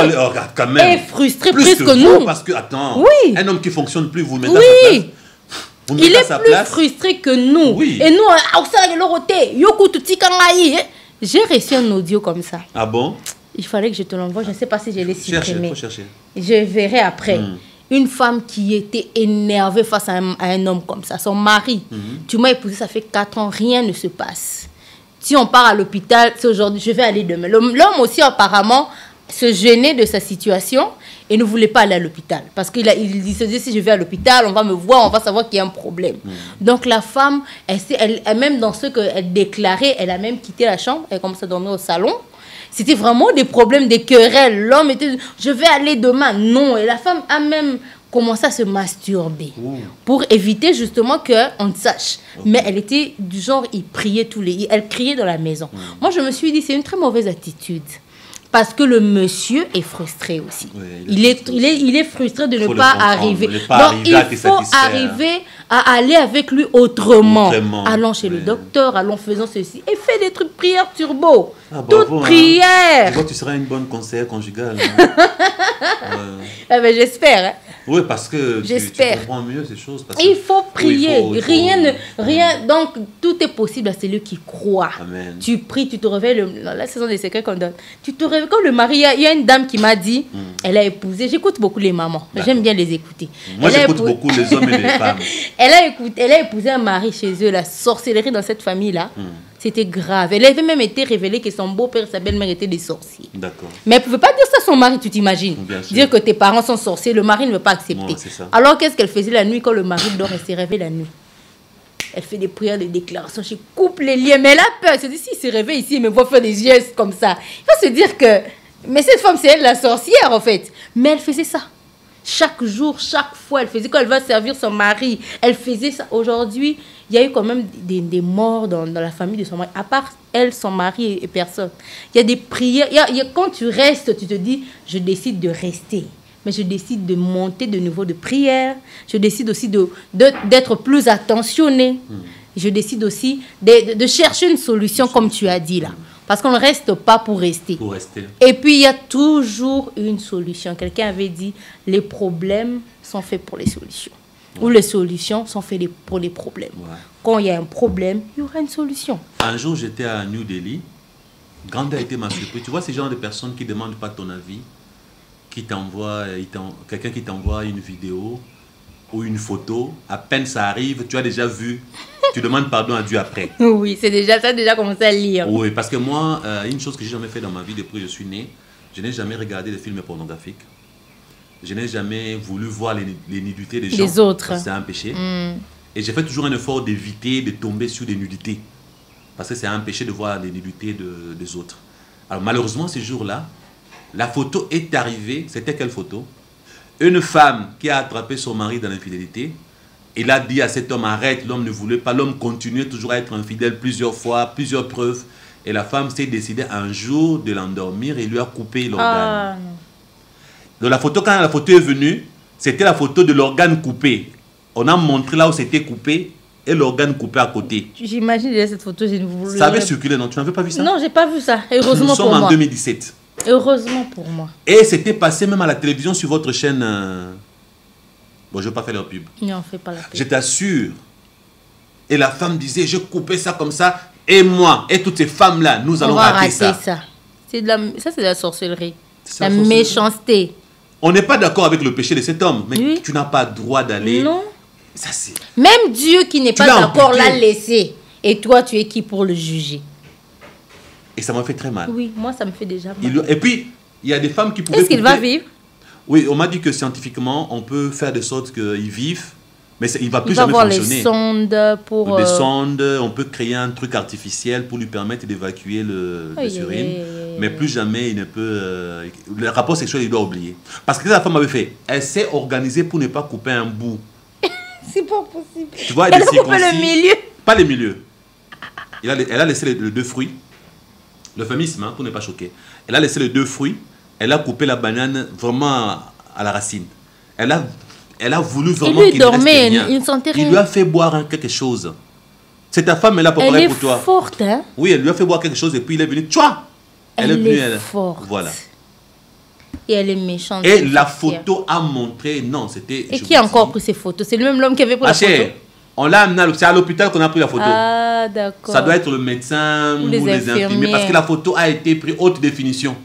quand même, est frustré plus que nous. Parce que, attends, oui. Un homme qui ne fonctionne plus, vous le mettez à sa place. Il est plus frustré que nous. Oui. Et nous, j'ai reçu un audio comme ça. Ah bon? Il fallait que je te l'envoie. Je ne sais pas si je l'ai supprimé. Faut chercher. Je verrai après. Une femme qui était énervée face à un homme comme ça, son mari. Tu m'as épousé, ça fait 4 ans, rien ne se passe. Si on part à l'hôpital, c'est aujourd'hui, je vais aller demain. L'homme aussi, apparemment, se gênait de sa situation et ne voulait pas aller à l'hôpital. Parce qu'il se disait, si je vais à l'hôpital, on va me voir, on va savoir qu'il y a un problème. Donc la femme, elle, même dans ce qu'elle déclarait, elle a même quitté la chambre, elle commençait à dormir au salon. C'était vraiment des problèmes, des querelles. L'homme était, je vais aller demain. Non. Et la femme a même commencé à se masturber pour éviter justement qu'on ne sache. Mais elle était du genre, elle criait dans la maison. Moi, je me suis dit, c'est une très mauvaise attitude. Parce que le monsieur est frustré aussi. Oui, il est frustré de ne pas arriver. Donc, il faut arriver à aller avec lui autrement. Allons chez le docteur, allons faisant ceci. Et fais des trucs prières turbo. Toute prière. Tu vois, tu seras une bonne conseillère conjugale. J'espère. Hein. Oui, parce que tu comprends mieux ces choses. Parce il faut prier. Rien. Donc, tout est possible à celui qui croit. Amen. Tu pries, tu te réveilles. Là, ce sont des secrets qu'on donne. Tu te réveilles comme le mari. Il y a une dame qui m'a dit, elle a épousé. J'écoute beaucoup les mamans. J'aime bien les écouter. Moi, j'écoute beaucoup les hommes et les femmes. Elle a épousé un mari chez eux. La sorcellerie dans cette famille-là. C'était grave. Elle avait même été révélée que son beau-père et sa belle-mère étaient des sorciers. D'accord. Mais elle ne pouvait pas dire ça à son mari, tu t'imagines. Dire que tes parents sont sorciers, le mari ne veut pas accepter. Ouais, ça. Alors qu'est-ce qu'elle faisait la nuit quand le mari dort et s'est réveillé la nuit? Elle fait des prières, des déclarations, je coupe les liens. Mais elle a peur, elle se dit, s'il se réveille ici, il me voit faire des gestes comme ça. Il va se dire que... Mais cette femme, c'est elle la sorcière en fait. Mais elle faisait ça. Chaque jour, chaque fois, elle faisait quand elle va servir son mari. Elle faisait ça. Aujourd'hui, il y a eu quand même des morts dans la famille de son mari. À part elle, son mari et personne. Il y a des prières. Quand tu restes, tu te dis, je décide de rester. Mais je décide de monter de niveau de prière. Je décide aussi d'être plus attentionné. Je décide aussi de chercher une solution, comme tu as dit là. Parce qu'on ne reste pas pour rester. Et puis, il y a toujours une solution. Quelqu'un avait dit, les problèmes sont faits pour les solutions. Ou les solutions sont faites pour les problèmes. Quand il y a un problème, il y aura une solution. Un jour, j'étais à New Delhi. Grande a été ma surprise. Tu vois, ces genre de personnes qui ne demandent pas ton avis, quelqu'un qui t'envoie une vidéo ou une photo, à peine ça arrive, tu as déjà vu, tu demandes pardon à Dieu après. Oui, ça a déjà commencé à lire. Oui, parce que moi, une chose que j'ai jamais fait dans ma vie depuis que je suis né, je n'ai jamais regardé de films pornographiques. Je n'ai jamais voulu voir les nudités des gens. Les autres. C'est un péché. Et j'ai fait toujours un effort d'éviter de tomber sur des nudités. Parce que c'est un péché de voir les nudités des autres. Alors malheureusement, ces jours-là, la photo est arrivée. C'était quelle photo? Une femme qui a attrapé son mari dans l'infidélité. Il a dit à cet homme, arrête, l'homme ne voulait pas. L'homme continuait toujours à être infidèle plusieurs fois, plusieurs preuves. Et la femme s'est décidée un jour de l'endormir et lui a coupé l'organe. Donc la photo, quand la photo est venue, c'était la photo de l'organe coupé. On a montré là où c'était coupé et l'organe coupé à côté. J'imagine déjà cette photo, je ne voulais... Ça avait circulé, non? Tu n'avais pas vu ça? Non, j'ai pas vu ça. Heureusement Nous sommes pour en moi. 2017. Heureusement pour moi. Et c'était passé même à la télévision sur votre chaîne. Bon, je ne vais pas faire leur pub. Non, on fait pas la pub. Je t'assure. Et la femme disait, je coupais ça comme ça. Et moi, et toutes ces femmes-là, nous allons rater ça. Ça, c'est de la sorcellerie. C'est La la sorcellerie. méchanceté. On n'est pas d'accord avec le péché de cet homme. Mais Oui. tu n'as pas droit d'aller... Non. Ça, c'est... Même Dieu qui n'est pas l'as d'accord amputé. l'a laissé. Et toi, tu es qui pour le juger? Et ça m'a fait très mal. Oui, moi, ça me fait déjà mal. Et puis, il y a des femmes qui pouvaient... Est-ce qu'il va vivre? Oui, on m'a dit que scientifiquement, on peut faire de sorte qu'ils vivent, mais il ne va plus Il va jamais avoir fonctionner. les sondes pour... Des sondes, on peut créer un truc artificiel pour lui permettre d'évacuer le urine, mais plus jamais il ne peut... le rapport sexuel, il doit oublier. Parce que la femme avait fait, elle s'est organisée pour ne pas couper un bout. C'est pas possible. Tu vois, Elle des a coupé le circoncis. milieu. Pas les milieux. Elle a laissé les deux fruits. L'euphémisme, hein, pour ne pas choquer. Elle a laissé les deux fruits. Elle a coupé la banane vraiment à la racine. Elle a voulu vraiment lui qu'il ne reste dormait, rien. il ne sentait Il rien. lui a fait boire quelque chose. C'est ta femme, elle a préparé Elle est pour toi. forte, hein? Oui, elle lui a fait boire quelque chose et puis il est venu. Tchouah! Elle est venue. est forte. Voilà. Et elle est méchante. Et elle la est fière. photo a montré. Non, c'était. Et je qui a vous encore dis, pris ces photos? C'est le même homme qui avait pris la Haché, photo? on l'a amené c'est à l'hôpital qu'on a pris la photo. Ah, d'accord. Ça doit être le médecin Ou ou les les infirmiers infirmières. parce que la photo a été prise haute définition.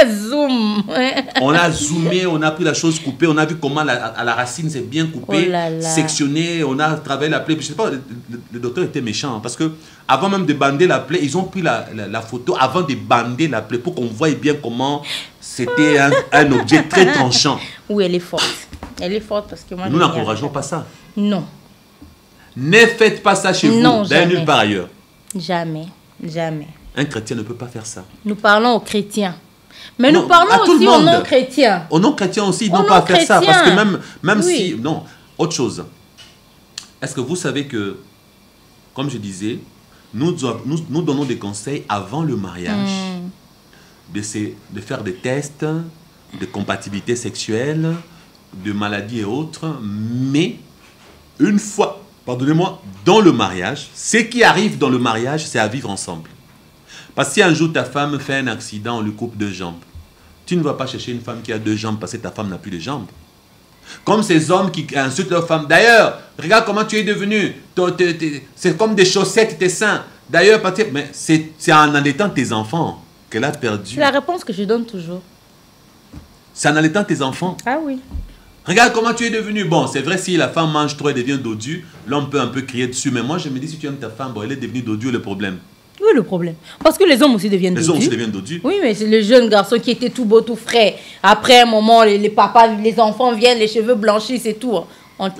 Zoom. Ouais. On a zoomé, on a pris la chose coupée, on a vu comment à la racine c'est bien coupé, Oh là là. sectionné, on a travaillé la plaie. Je sais pas, le docteur était méchant hein, parce que avant même de bander la plaie, ils ont pris la photo avant de bander la plaie pour qu'on voie bien comment c'était un objet très tranchant. Oui, elle est forte. Elle est forte parce que moi... Nous je n'y n'encourageons arrive pas ça. Non, Ne faites pas ça chez Non, vous, d'ailleurs jamais. nulle part ailleurs. jamais. Jamais. Un chrétien ne peut pas faire ça. Nous parlons aux chrétiens. Mais Non, nous parlons à tout aussi le aux monde. non-chrétiens. Aux non-chrétiens aussi, ils Aux n'ont pas à faire ça. Parce que non-chrétiens. même Oui. si... Non, autre chose. Est-ce que vous savez que, comme je disais, nous donnons des conseils avant le mariage de faire des tests de compatibilité sexuelle, de maladies et autres, mais une fois, pardonnez-moi, dans le mariage, ce qui arrive dans le mariage, c'est à vivre ensemble. Parce que si un jour ta femme fait un accident, on lui coupe 2 jambes, tu ne vas pas chercher une femme qui a 2 jambes parce que ta femme n'a plus de jambes. Comme ces hommes qui insultent leur femme. D'ailleurs, regarde comment tu es devenu. C'est comme des chaussettes, tes seins. D'ailleurs, mais c'est en allaitant tes enfants qu'elle a perdu. C'est la réponse que je donne toujours. C'est en allaitant tes enfants. Ah oui. Regarde comment tu es devenu. Bon, c'est vrai, si la femme mange trop, elle devient dodue. L'homme peut un peu crier dessus. Mais moi, je me dis, si tu aimes ta femme, bon, elle est devenue dodue, le problème. Oui, le problème. Parce que les hommes aussi deviennent Les hommes aussi dodus. deviennent dodus. Oui, mais c'est le jeune garçon qui était tout beau, tout frais. Après un moment, les papas, les enfants viennent, les cheveux blanchissent et tout.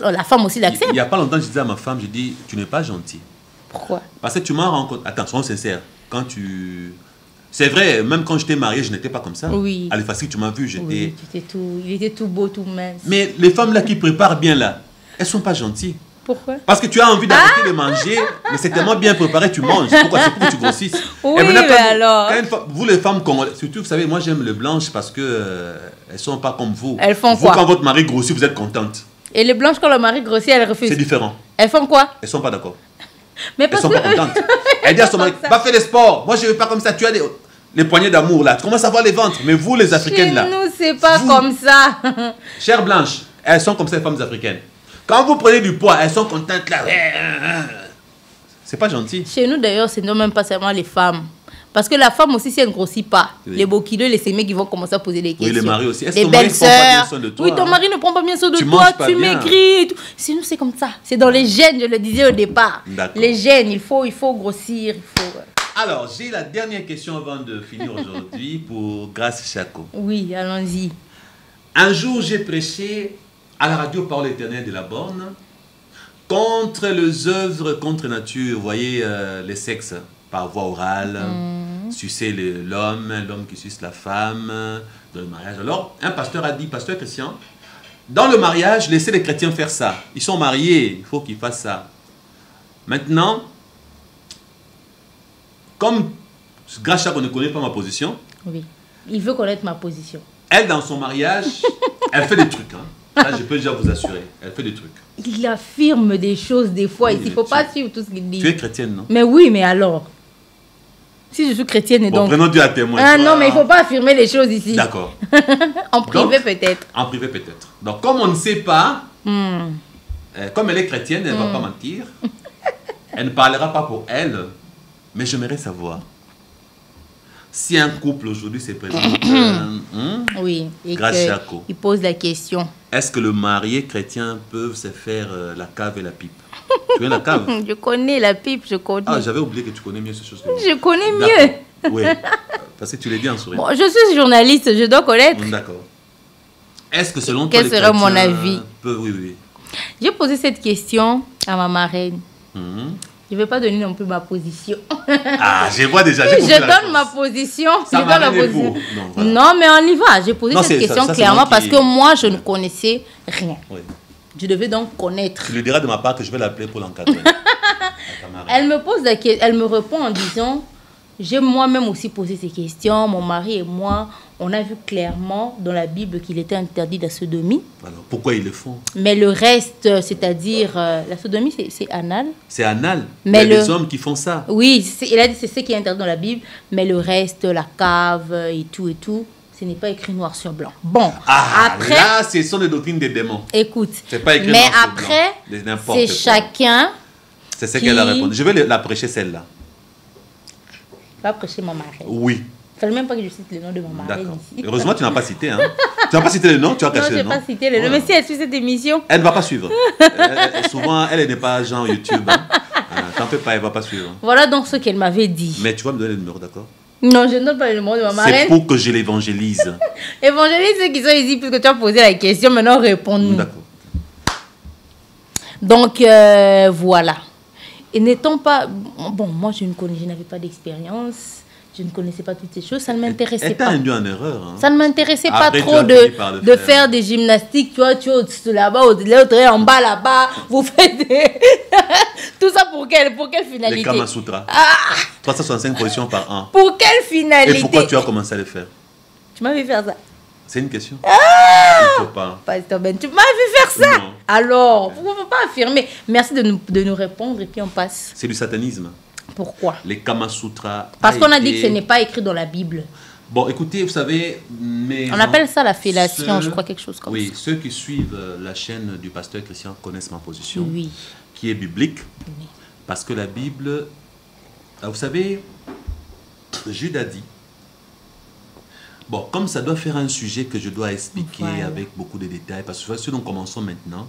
La femme aussi Il l'accepte. n'y a pas longtemps, je disais à ma femme, je dis, tu n'es pas gentil. Pourquoi? Parce que tu m'as rencontré. Attends, soyons sincères. Quand tu... C'est vrai, même quand j'étais marié, je n'étais pas comme ça. Oui. À l'effacie, tu m'as vu, j'étais... Oui, il était tout beau, tout mince. Mais les femmes là qui préparent bien là, elles sont pas gentilles. Pourquoi? Parce que tu as envie d'arrêter de manger, mais c'est tellement bien préparé, tu manges. Pourquoi? C'est pour que tu grossisses. Oui, Et maintenant, mais alors? vous les femmes congolaises, surtout, vous savez, moi j'aime les blanches parce que elles sont pas comme vous. Elles font vous, quoi? quand votre mari grossit, vous êtes contente. Et les blanches, quand le mari grossit, elles C'est refusent. différent. Elles font quoi? Elles sont pas d'accord. Mais Elles parce sont que pas contentes. Elle dit à son mari, va faire des sports. Moi je veux pas comme ça. Tu as les poignées d'amour là. Tu commences à voir les ventres. Mais vous les africaines là. Chez nous, c'est pas Vous- comme ça. Chères blanches, elles sont comme ça les femmes africaines. Quand vous prenez du poids, elles sont contentes là. C'est pas gentil. Chez nous, d'ailleurs, c'est non même pas seulement les femmes. Parce que la femme aussi, si elle ne grossit pas, Oui. les beaux kilos, les sémés qui vont commencer à poser des questions. les maris aussi. Est-ce que Les ton mari prend pas bien belles-sœurs. soin de toi, Oui, ton hein? mari ne prend pas bien soin de Tu toi, manges pas tu bien. maigris. Et tout. Chez nous, c'est comme ça. C'est dans les gènes, je le disais au départ. D'accord. Les gènes, il faut grossir. Il faut... Alors, j'ai la dernière question avant de finir aujourd'hui pour Grâce Chako. Oui, allons-y. Un jour, j'ai prêché à la radio Parole éternelle de la Borne contre les œuvres contre nature. Vous voyez, les sexes par voie orale, sucer l'homme qui suce la femme dans le mariage. Alors, un pasteur a dit, pasteur Christian, dans le mariage, laissez les chrétiens faire ça. Ils sont mariés, il faut qu'ils fassent ça. Maintenant, comme Grâce Chako ne connaît pas ma position, Oui. Il veut connaître ma position. elle, dans son mariage, elle fait des trucs. Hein. Ça, je peux déjà vous assurer. Elle fait des trucs. Il affirme des choses des fois. Oui, Il ne faut pas suivre tout ce qu'il dit. Tu es chrétienne, non? Mais oui, mais alors? Si je suis chrétienne et Bon, donc... prenons Dieu à témoin. Ah non, mais il ne faut pas affirmer les choses ici. D'accord. En privé peut-être. En privé peut-être. Donc, comme on ne sait pas, comme elle est chrétienne, elle ne va pas mentir. Elle ne parlera pas pour elle. Mais j'aimerais savoir, si un couple aujourd'hui s'est présenté, Oui, et grâce Jaco, il pose la question. est-ce que le marié chrétien peut se faire la cave et la pipe? Tu connais la cave? Je connais la pipe, je connais. Ah, j'avais oublié que tu connais mieux ces choses que moi. Je connais mieux. Oui, parce que tu l'as dit en souriant. Bon, je suis journaliste, je dois connaître. D'accord. Est-ce que selon toi, Quel les serait mon chrétiens avis? peuvent... Oui, oui. J'ai posé cette question à ma marraine. Mhm. Je ne vais pas donner non plus ma position. Ah, je vois déjà. Je donne ma position. Ça je donne la m'arrive position. pour. Non, voilà. Non, mais on y va. J'ai posé Non, cette c'est- question ça, c'est clairement moi qui- parce que moi, je ne connaissais rien. Oui. Je devais donc connaître. Tu lui diras de ma part que je vais l'appeler pour l'encadrer. Elle me pose la question, elle me répond en disant, j'ai moi-même aussi posé ces questions, mon mari et moi, on a vu clairement dans la Bible qu'il était interdit la sodomie. Alors, pourquoi ils le font? Mais le reste, c'est-à-dire, la sodomie, c'est anal. C'est anal. Mais il y a le- des hommes qui font ça. Oui, il a dit c'est ce qui est interdit dans la Bible, mais le reste, la cave et tout, ce n'est pas écrit noir sur blanc. Bon, Ah, après, là, ce sont les doctrines des démons. écoute, C'est pas écrit mais noir sur après, blanc. N'importe c'est quoi. chacun C'est ce qui- qu'elle a répondu. Je vais la prêcher celle-là. va prêcher ma marraine. Oui. Il ne fallait même pas que je cite le nom de ma marraine D'accord. ici. Heureusement, tu n'as pas cité. Hein. Tu n'as pas cité le nom, tu as Non, caché je le n'ai nom. pas cité le nom. Voilà. Mais si elle suit cette émission, Elle ne va pas suivre. Souvent, elle n'est pas genre YouTube. Hein. T'en fais pas, elle ne va pas suivre. voilà donc ce qu'elle m'avait dit. Mais tu vas me donner le numéro, d'accord? Non, je ne donne pas le numéro de ma C'est marraine. pour que je l'évangélise. Évangélise ceux qui sont ici, puisque tu as posé la question, maintenant réponds-nous. D'accord. Donc, voilà. Et n'étant pas... Bon, moi, je n'avais pas d'expérience. Je ne connaissais pas toutes ces choses. Ça ne m'intéressait Elle t'a pas. induit en erreur. Hein. Ça ne m'intéressait pas Après, tu trop as fini par le de faire. faire des gymnastiques. Tu vois, tu es là-bas, l'autre est en bas là-bas. Vous faites des... Tout ça pour quelle Les finalité? Kama Sutra. 365 positions par an. Pour quelle finalité? Et pourquoi tu as commencé à le faire? Tu m'as vu faire ça? C'est une question. Il ne faut pas. Pasteur Ben, tu m'as vu faire ça? Non. Alors, vous ne pouvez pas affirmer. Merci de nous répondre et puis on passe. C'est du satanisme. Pourquoi? Les Kama Sutra. Parce qu'on a dit que ce n'est pas écrit dans la Bible. Bon, écoutez, vous savez, On appelle ça la fellation, je crois, quelque chose comme oui, ça. ceux qui suivent la chaîne du pasteur Christian connaissent ma position, Oui. qui est biblique, Oui. parce que la Bible, vous savez, Jude a dit, bon, comme ça doit faire un sujet que je dois expliquer Voilà. avec beaucoup de détails, parce que si nous commençons maintenant,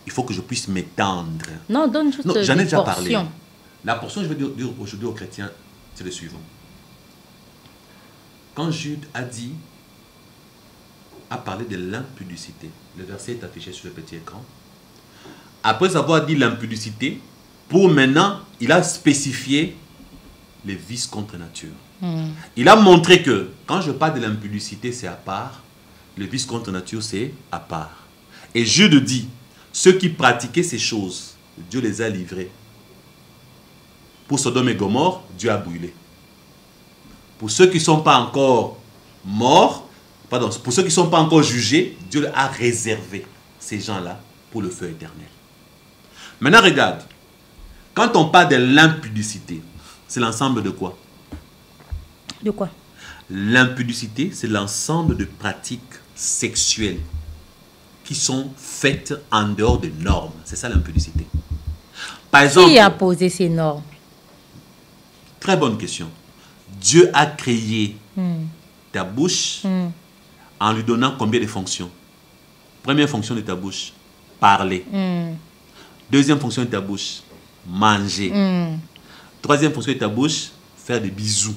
il faut que je puisse m'étendre. Non, donne juste Non, j'en ai des déjà parlé. portions. La portion que je vais dire aujourd'hui aux chrétiens, c'est le suivant. Quand Jude a parlé de l'impudicité, le verset est affiché sur le petit écran. Après avoir dit l'impudicité, pour maintenant, il a spécifié les vices contre nature. Il a montré que quand je parle de l'impudicité, c'est à part, le vice contre nature, c'est à part. Et Jude dit, ceux qui pratiquaient ces choses, Dieu les a livrés. Pour Sodome et Gomorrhe, Dieu a brûlé. Pour ceux qui ne sont pas encore morts, pardon, pour ceux qui ne sont pas encore jugés, Dieu a réservé ces gens-là pour le feu éternel. Maintenant, regarde. Quand on parle de l'impudicité, c'est l'ensemble de quoi? De quoi? L'impudicité, c'est l'ensemble de pratiques sexuelles qui sont faites en dehors des normes. C'est ça l'impudicité. Par exemple, Qui a posé ces normes? très bonne question. Dieu a créé ta bouche en lui donnant combien de fonctions? Première fonction de ta bouche, parler. Deuxième fonction de ta bouche, manger. Troisième fonction de ta bouche, faire des bisous.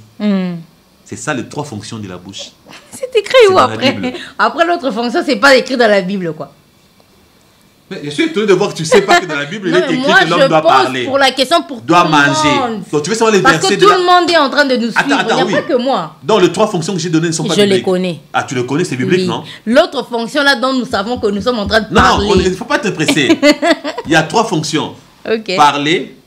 C'est ça les trois fonctions de la bouche. C'est écrit C'est où dans la après? Bible. Après l'autre fonction, c'est pas écrit dans la Bible, quoi. Mais je suis étonné de voir que tu ne sais pas que dans la Bible, Non, il est mais écrit moi, que l'homme je doit pose parler, pour la question pour doit tout manger. le monde. Donc tu veux savoir les Parce que versets tout de la... le monde est en train de nous suivre. Attends, Il n'y a oui. pas que moi. Donc les trois fonctions que j'ai données ne sont pas Je bibliques. les connais. Ah, tu le connais, c'est biblique, Oui. non? L'autre fonction là dont nous savons que nous sommes en train de Non, parler. il ne faut pas te presser. Il y a trois fonctions. Ok. Parler,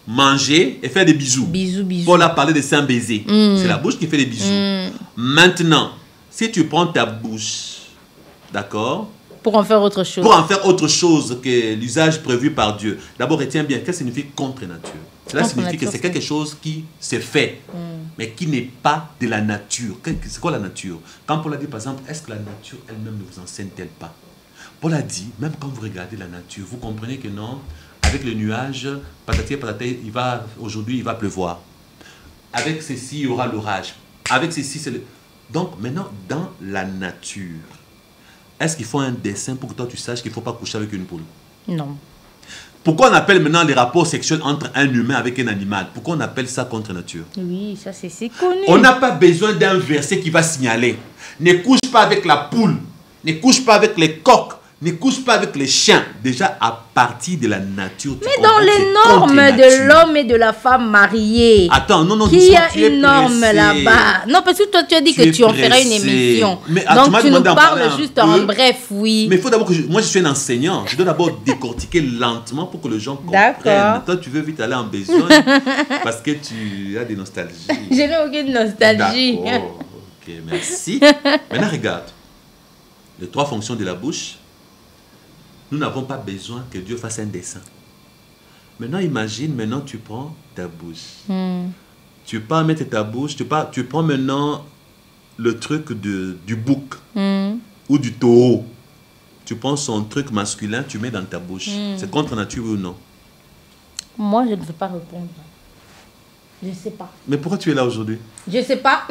manger et faire des bisous. Bisous, bisous. Paul a parlé de saint baiser. C'est la bouche qui fait des bisous. Maintenant, si tu prends ta bouche, d'accord, Pour en faire autre chose. Pour en faire autre chose que l'usage prévu par Dieu. D'abord, retiens bien, qu'est-ce que signifie contre nature? Cela signifie que c'est quelque chose qui se fait, mais qui n'est pas de la nature. C'est quoi la nature? Quand Paul a dit, par exemple, est-ce que la nature elle-même ne vous enseigne-t-elle pas? Paul a dit, même quand vous regardez la nature, vous comprenez que non, avec le nuage, patati patati, aujourd'hui il va pleuvoir. Avec ceci, il y aura l'orage. Avec ceci, c'est le... Donc, maintenant, dans la nature, est-ce qu'il faut un dessin pour que toi tu saches qu'il ne faut pas coucher avec une poule? Non. Pourquoi on appelle maintenant les rapports sexuels entre un humain avec un animal? Pourquoi on appelle ça contre nature? Oui, ça c'est connu. On n'a pas besoin d'un verset qui va signaler. Ne couche pas avec la poule. Ne couche pas avec les coqs. Ne couche pas avec les chiens. Déjà, à partir de la nature. Mais dans les normes de l'homme et de la femme mariée. Attends, non, qui y a une norme là-bas? Non, parce que toi, tu as dit que tu en ferais une émission. Mais, donc, tu nous parles juste en bref, oui. Mais il faut d'abord que moi, je suis un enseignant. Je dois d'abord décortiquer lentement pour que les gens comprennent. D'accord. Toi, tu veux vite aller en besogne parce que tu as des nostalgies. Je n'ai aucune nostalgie. D'accord. Ok, merci. Maintenant, regarde. Les 3 fonctions de la bouche. Nous n'avons pas besoin que Dieu fasse un dessin. Maintenant, imagine, maintenant tu prends ta bouche. Tu pars mettre ta bouche, tu prends maintenant le truc du bouc ou du taureau. Tu prends son truc masculin, tu mets dans ta bouche. C'est contre nature ou non? Moi, je ne veux pas répondre. Je ne sais pas. Mais pourquoi tu es là aujourd'hui? Je ne sais pas.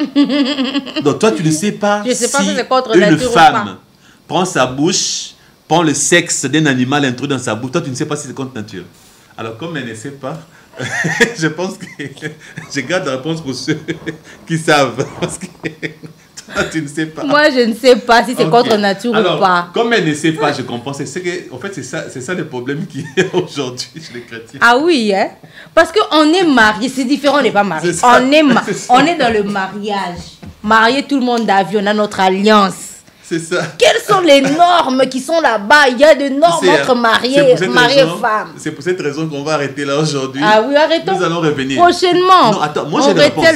Donc toi, tu ne sais pas je sais pas si si c'est contre une nature femme ou pas. Prend sa bouche, prend le sexe d'un animal introduit dans sa bouche. Toi, tu ne sais pas si c'est contre nature. Alors, comme elle ne sait pas, je pense que je garde la réponse pour ceux qui savent. Parce que toi, tu ne sais pas. Moi, je ne sais pas si c'est contre nature ou pas. Comme elle ne sait pas, je comprends. En fait, c'est ça le problème qui est aujourd'hui chez les chrétiens. Ah oui, hein? Parce qu'on est mariés, c'est différent, on n'est pas mariés. On est dans le mariage. Marié, tout le monde d'avis, on a notre alliance. C'est ça. Quelles sont les normes qui sont là-bas? Il y a des normes entre mariés et femmes. C'est pour cette raison qu'on va arrêter là aujourd'hui. Ah oui, arrêtons. Nous allons revenir. Prochainement. Non, attends, moi j'ai une réponse.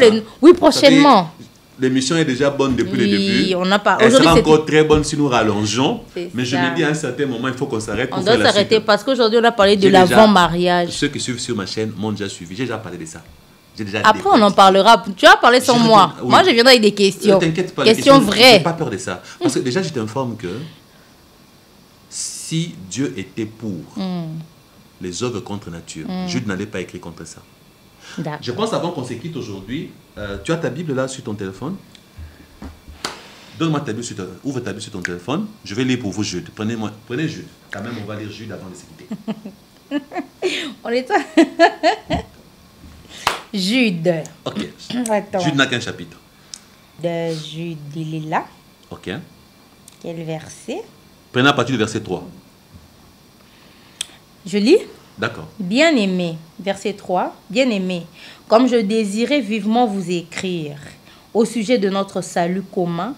Oui, prochainement. L'émission est déjà bonne depuis le début. On n'a pas. Elle sera encore très bonne si nous rallongeons. Mais je ça. me dis à un certain moment, il faut qu'on s'arrête. On doit s'arrêter parce qu'aujourd'hui, on a parlé de l'avant-mariage. Ceux qui suivent sur ma chaîne m'ont déjà suivi. J'ai déjà parlé de ça. Après, on en parlera. Tu vas parler sans moi. Oui. Moi, je viendrai avec des questions. Ne t'inquiète pas. Questions vraies. Je n'ai pas peur de ça. Parce que déjà, je t'informe que si Dieu était pour les œuvres contre nature, Jude n'allait pas écrire contre ça. Je pense avant qu'on se quitte aujourd'hui, tu as ta Bible là sur ton téléphone. Donne-moi ta Bible, ouvre ta Bible sur ton téléphone. Je vais lire pour vous Jude. Prenez Jude. Quand même, on va lire Jude avant de se quitter. On est Jude. Ok. Attends. Jude n'a qu'un chapitre. De Jude, il est là. Ok. Quel verset? Prenez à partir du verset 3. Je lis? D'accord. Bien-aimé, verset 3. Bien-aimé, comme je désirais vivement vous écrire au sujet de notre salut commun,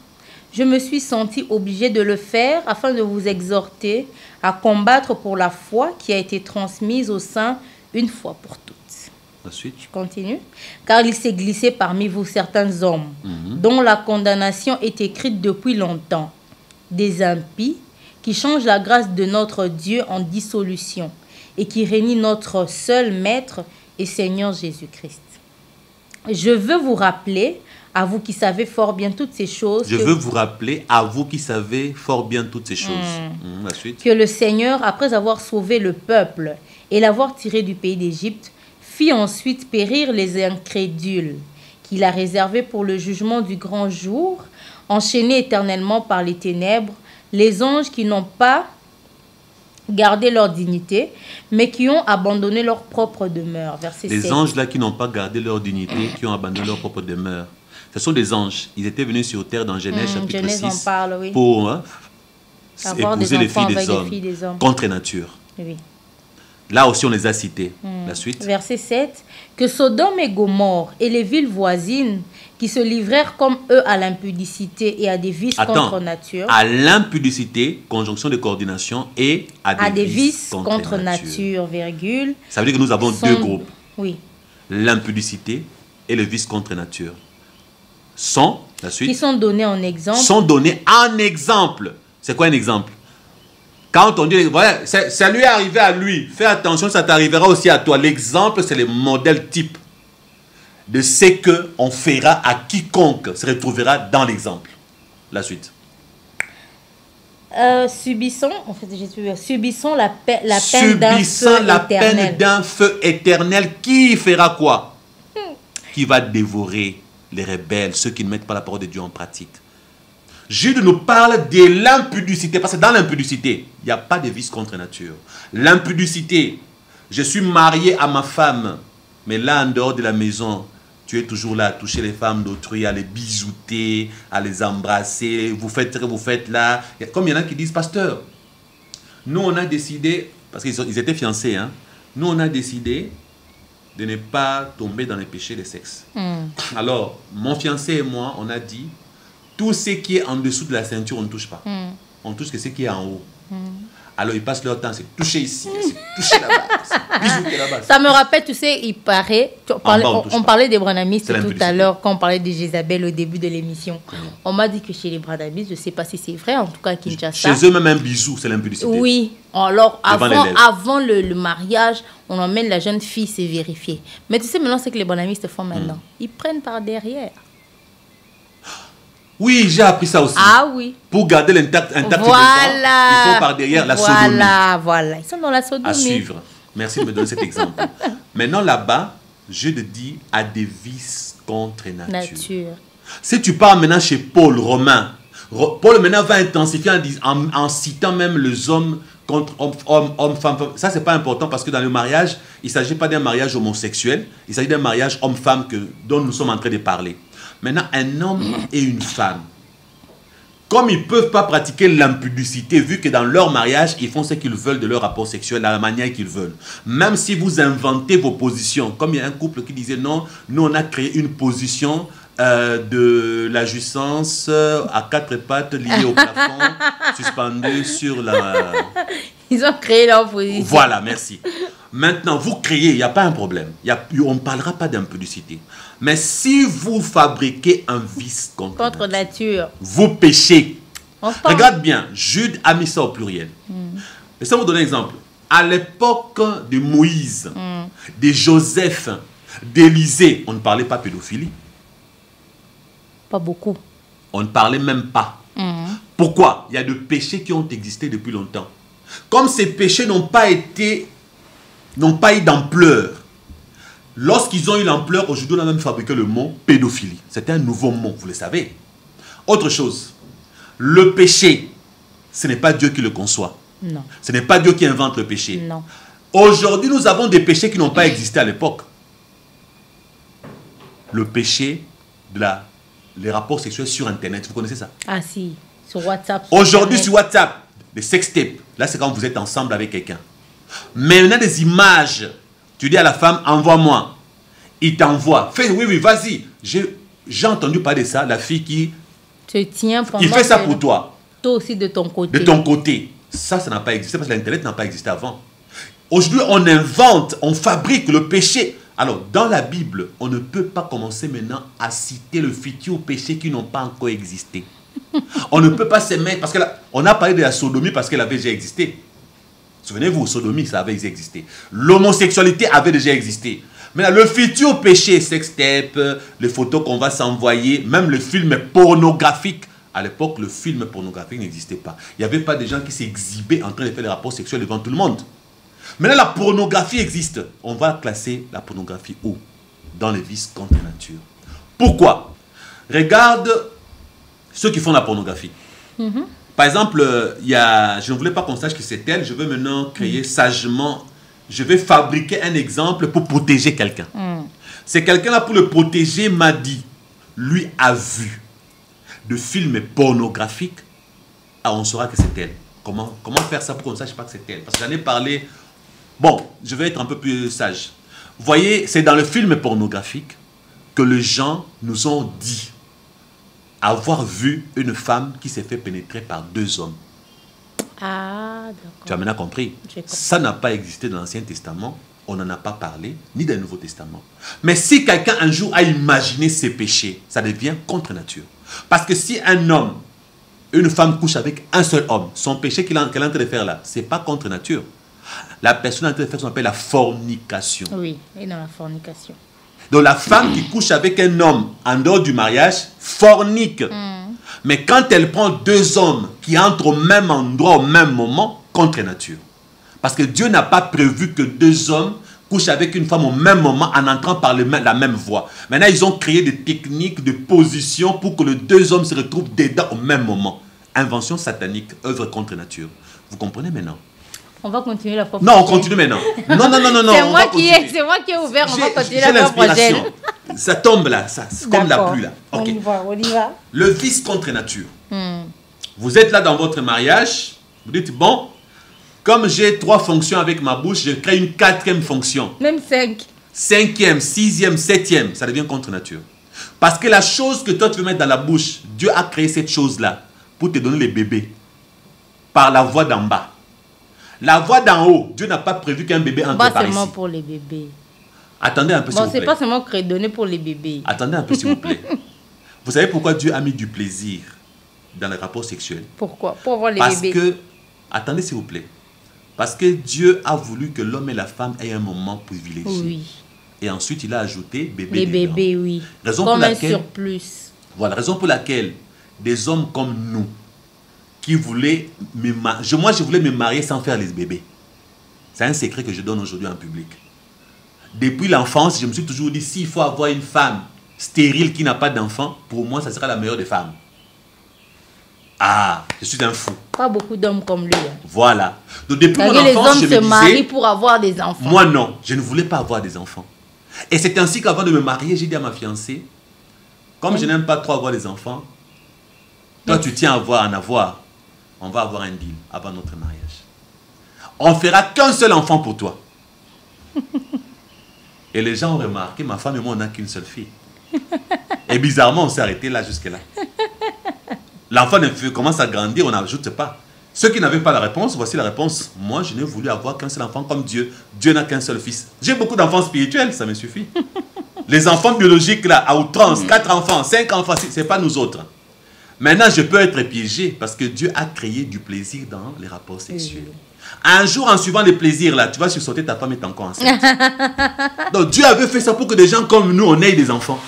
je me suis senti obligé de le faire afin de vous exhorter à combattre pour la foi qui a été transmise au sein une fois pour toutes. Ensuite. Je continue. Car il s'est glissé parmi vous certains hommes dont la condamnation est écrite depuis longtemps. Des impies qui changent la grâce de notre Dieu en dissolution et qui régnent notre seul Maître et Seigneur Jésus-Christ. Je veux vous rappeler, à vous qui savez fort bien toutes ces choses... Je veux vous rappeler, à vous qui savez fort bien toutes ces choses. La suite. Que le Seigneur, après avoir sauvé le peuple et l'avoir tiré du pays d'Égypte, fit ensuite périr les incrédules, qu'il a réservés pour le jugement du grand jour, enchaînés éternellement par les ténèbres, les anges qui n'ont pas gardé leur dignité, mais qui ont abandonné leur propre demeure. Verset 7. Les anges là qui n'ont pas gardé leur dignité, qui ont abandonné leur propre demeure. Ce sont des anges. Ils étaient venus sur terre dans Genèse chapitre Genèse 6 en parle, oui. pour avoir épouser des les filles enfants des hommes, hommes. contre nature. Oui. Là aussi, on les a cités. La suite. Verset 7. Que Sodome et Gomorrhe et les villes voisines qui se livrèrent comme eux à l'impudicité et à des vices contre nature. À l'impudicité, conjonction de coordination, et à des vices contre nature, virgule. Ça veut dire que nous avons deux groupes. Oui. L'impudicité et le vice contre nature. La suite. Qui sont donnés en exemple. Sont donnés en exemple. C'est quoi un exemple? Quand on dit, voilà, ça lui est arrivé à lui, fais attention, ça t'arrivera aussi à toi. L'exemple, c'est le modèle type de ce qu'on fera à quiconque se retrouvera dans l'exemple. La suite. Subissons la peine d'un feu éternel. Qui fera quoi? Qui va dévorer les rebelles, ceux qui ne mettent pas la parole de Dieu en pratique. Jude nous parle de l'impudicité, parce que dans l'impudicité, il n'y a pas de vice contre nature. L'impudicité, je suis marié à ma femme, mais là, en dehors de la maison, tu es toujours là à toucher les femmes d'autrui, à les bisouter, à les embrasser, vous faites ce que vous faites là. Comme il y en a qui disent, pasteur, nous on a décidé, parce qu'ils étaient fiancés, hein, nous on a décidé de ne pas tomber dans les péchés de sexe. Alors, mon fiancé et moi, on a dit, tout ce qui est en dessous de la ceinture, on ne touche pas. On touche que ce qui est en haut. Alors, ils passent leur temps, c'est toucher ici, c'est toucher là-bas, c'est bisouter là-bas. Ça me rappelle, tu sais, il paraît... On parlait des branamistes tout à l'heure, quand on parlait de Jézabel au début de l'émission. On m'a dit que chez les branamistes, je ne sais pas si c'est vrai, en tout cas à Kinshasa. Chez eux, même un bisou, c'est l'impudicité. Oui. Alors, avant le mariage, on emmène la jeune fille se vérifier. Mais tu sais, maintenant, c'est que les branamistes font maintenant. Ils prennent par derrière. Oui, j'ai appris ça aussi. Ah oui. Pour garder l'intact voilà. des gens, il faut par derrière la sodomie. Voilà. Ils sont dans la sodomie. À suivre. Merci de me donner cet exemple. Maintenant, là-bas, je te dis à des vices contre nature. Si tu pars maintenant chez Paul, Romain, Paul maintenant va intensifier en citant même les hommes contre hommes, femmes. Ça, c'est pas important parce que dans le mariage, il ne s'agit pas d'un mariage homosexuel, il s'agit d'un mariage homme-femme dont nous sommes en train de parler. Maintenant, un homme et une femme, comme ils ne peuvent pas pratiquer l'impudicité, vu que dans leur mariage, ils font ce qu'ils veulent de leur rapport sexuel, de la manière qu'ils veulent. Même si vous inventez vos positions, comme il y a un couple qui disait non, nous on a créé une position de la jouissance à quatre pattes liée au plafond, suspendue sur la... Ils ont créé leur position. Voilà, merci. Maintenant, vous créez, il n'y a pas un problème. On ne parlera pas d'impudicité. Mais si vous fabriquez un vice contre nature, vous péchez. Regarde bien, Jude a mis ça au pluriel. Laissez-moi vous donner un exemple. À l'époque de Moïse, de Joseph, d'Élisée, on ne parlait pas pédophilie. Pas beaucoup. On ne parlait même pas. Pourquoi? Il y a des péchés qui ont existé depuis longtemps. Comme ces péchés n'ont pas eu d'ampleur, lorsqu'ils ont eu l'ampleur, aujourd'hui on a même fabriqué le mot pédophilie. C'était un nouveau mot, vous le savez. Autre chose, le péché, ce n'est pas Dieu qui le conçoit. Non. Ce n'est pas Dieu qui invente le péché. Non. Aujourd'hui, nous avons des péchés qui n'ont pas existé à l'époque. Le péché les rapports sexuels sur Internet, vous connaissez ça? Ah si, sur WhatsApp. Aujourd'hui sur WhatsApp, les sextapes, là c'est quand vous êtes ensemble avec quelqu'un. Mais on a des images, tu dis à la femme, envoie-moi. Il t'envoie. Oui, vas-y. J'ai entendu parler de ça, la fille qui... Il fait ça pour toi. Toi aussi de ton côté. De ton côté. Ça n'a pas existé parce que l'Internet n'a pas existé avant. Aujourd'hui, on invente, on fabrique le péché. Alors, dans la Bible, on ne peut pas commencer maintenant à citer le futur péché qui n'ont pas encore existé. On ne peut pas se mettre... Parce que là, on a parlé de la sodomie parce qu'elle avait déjà existé. Souvenez-vous, sodomie, ça avait existé. L'homosexualité avait déjà existé. Maintenant, le futur péché, sextape, les photos qu'on va s'envoyer, même le film pornographique. À l'époque, le film pornographique n'existait pas. Il n'y avait pas de gens qui s'exhibaient en train de faire des rapports sexuels devant tout le monde. Maintenant, la pornographie existe. On va classer la pornographie où? Dans les vices contre nature. Pourquoi? Regarde ceux qui font la pornographie. Par exemple, je ne voulais pas qu'on sache que c'est elle. Je veux maintenant créer sagement. Je vais fabriquer un exemple pour protéger quelqu'un. C'est quelqu'un-là, pour le protéger, m'a dit, lui a vu de films pornographiques. Ah, on saura que c'est elle. Comment faire ça pour qu'on ne sache pas que c'est elle? Parce que j'en ai parlé. Bon, je vais être un peu plus sage. Vous voyez, c'est dans le film pornographique que les gens nous ont dit avoir vu une femme qui s'est fait pénétrer par 2 hommes. Ah, d'accord. Tu as maintenant compris. Ça n'a pas existé dans l'Ancien Testament. On n'en a pas parlé, ni dans le Nouveau Testament. Mais si quelqu'un un jour a imaginé ses péchés, ça devient contre nature. Parce que si un homme une femme couche avec un seul homme, son péché qu'elle est en train de faire là, ce n'est pas contre nature. La personne est en train de faire ce qu'on appelle la fornication. Oui, et dans la fornication. Donc la femme qui couche avec un homme en dehors du mariage fornique. Mais quand elle prend deux hommes qui entrent au même endroit au même moment, contre nature. Parce que Dieu n'a pas prévu que deux hommes couchent avec une femme au même moment en entrant par la même voie. Maintenant, ils ont créé des techniques de position pour que les deux hommes se retrouvent dedans au même moment. Invention satanique, œuvre contre nature. Vous comprenez maintenant? On va continuer la fois prochaine. Non, on continue maintenant. Non. C'est moi qui ai ouvert, on va continuer la fois prochaine. Ça tombe là, ça, comme la pluie là. Okay. On y va. Le vice contre nature. Vous êtes là dans votre mariage, vous dites, bon, comme j'ai 3 fonctions avec ma bouche, je crée une 4e fonction. Même 5. 5e, 6e, 7e, ça devient contre nature. Parce que la chose que toi tu veux mettre dans la bouche, Dieu a créé cette chose-là pour te donner les bébés. Par la voie d'en bas. La voie d'en haut, Dieu n'a pas prévu qu'un bébé entre par ici. Pas seulement pour les bébés. Attendez un peu, s'il vous plaît. C'est pas seulement donné pour les bébés. Attendez un peu, s'il vous plaît. Vous savez pourquoi Dieu a mis du plaisir dans les rapports sexuels? Pourquoi? Pour avoir les bébés. Parce que, attendez s'il vous plaît. Parce que Dieu a voulu que l'homme et la femme aient un moment privilégié. Oui. Et ensuite, il a ajouté bébé. Les bébés, oui. Raison comme pour laquelle, un surplus. Voilà, raison pour laquelle des hommes comme nous, qui voulaient moi je voulais me marier sans faire les bébés. C'est un secret que je donne aujourd'hui en public. Depuis l'enfance, je me suis toujours dit, s'il faut avoir une femme stérile qui n'a pas d'enfant, pour moi, ça sera la meilleure des femmes. Ah, je suis un fou. Pas beaucoup d'hommes comme lui. Hein. Voilà. Donc depuis mon enfance, les hommes je me se marient disais, pour avoir des enfants. Moi non, je ne voulais pas avoir des enfants. Et c'est ainsi qu'avant de me marier, j'ai dit à ma fiancée, comme je n'aime pas trop avoir des enfants, toi tu tiens à en avoir. On va avoir un deal avant notre mariage. On fera qu'un seul enfant pour toi. Et les gens ont remarqué, ma femme et moi, on n'a qu'une seule fille. Et bizarrement, on s'est arrêté là, jusque-là. L'enfant commence à grandir, on n'ajoute pas. Ceux qui n'avaient pas la réponse, voici la réponse. Moi, je n'ai voulu avoir qu'un seul enfant comme Dieu. Dieu n'a qu'un seul fils. J'ai beaucoup d'enfants spirituels, ça me suffit. Les enfants biologiques, là, à outrance, 4 enfants, 5 enfants, ce n'est pas nous autres. Maintenant, je peux être piégé parce que Dieu a créé du plaisir dans les rapports sexuels. Un jour, en suivant les plaisirs, là, tu vas sursauter, ta femme est encore enceinte. Donc, Dieu avait fait ça pour que des gens comme nous, on ait des enfants.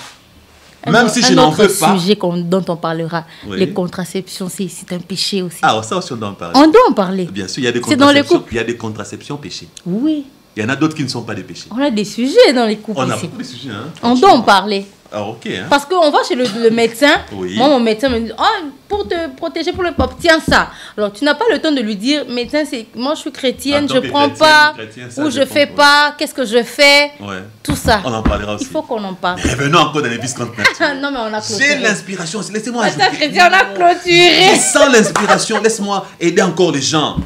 Même si je n'en veux pas. Un sujet dont on parlera, les contraceptions, c'est un péché aussi. Ah, ça aussi, on doit en parler. On doit en parler. Bien sûr, il y a des contraceptions, il y a des contraceptions péchés. Oui. Il y en a d'autres qui ne sont pas des péchés. On a des sujets dans les couples. On a beaucoup de sujets. Hein, on doit en parler. Ah, ok. Hein. Parce qu'on va chez le médecin. Oui. Moi, mon médecin me dit, oh, pour te protéger pour le pop, tiens ça. Alors, tu n'as pas le temps de lui dire, médecin, moi je suis chrétienne, je ne prends pas, ou je ne fais pas, qu'est-ce que je fais, tout ça. On en parlera aussi. Il faut qu'on en parle. Mais revenons encore dans les vices contre nature. Non, mais on a clôturé. J'ai l'inspiration, laissez-moi ajouter. Chrétien, on a clôturé. Je sens l'inspiration, laisse-moi aider encore les gens.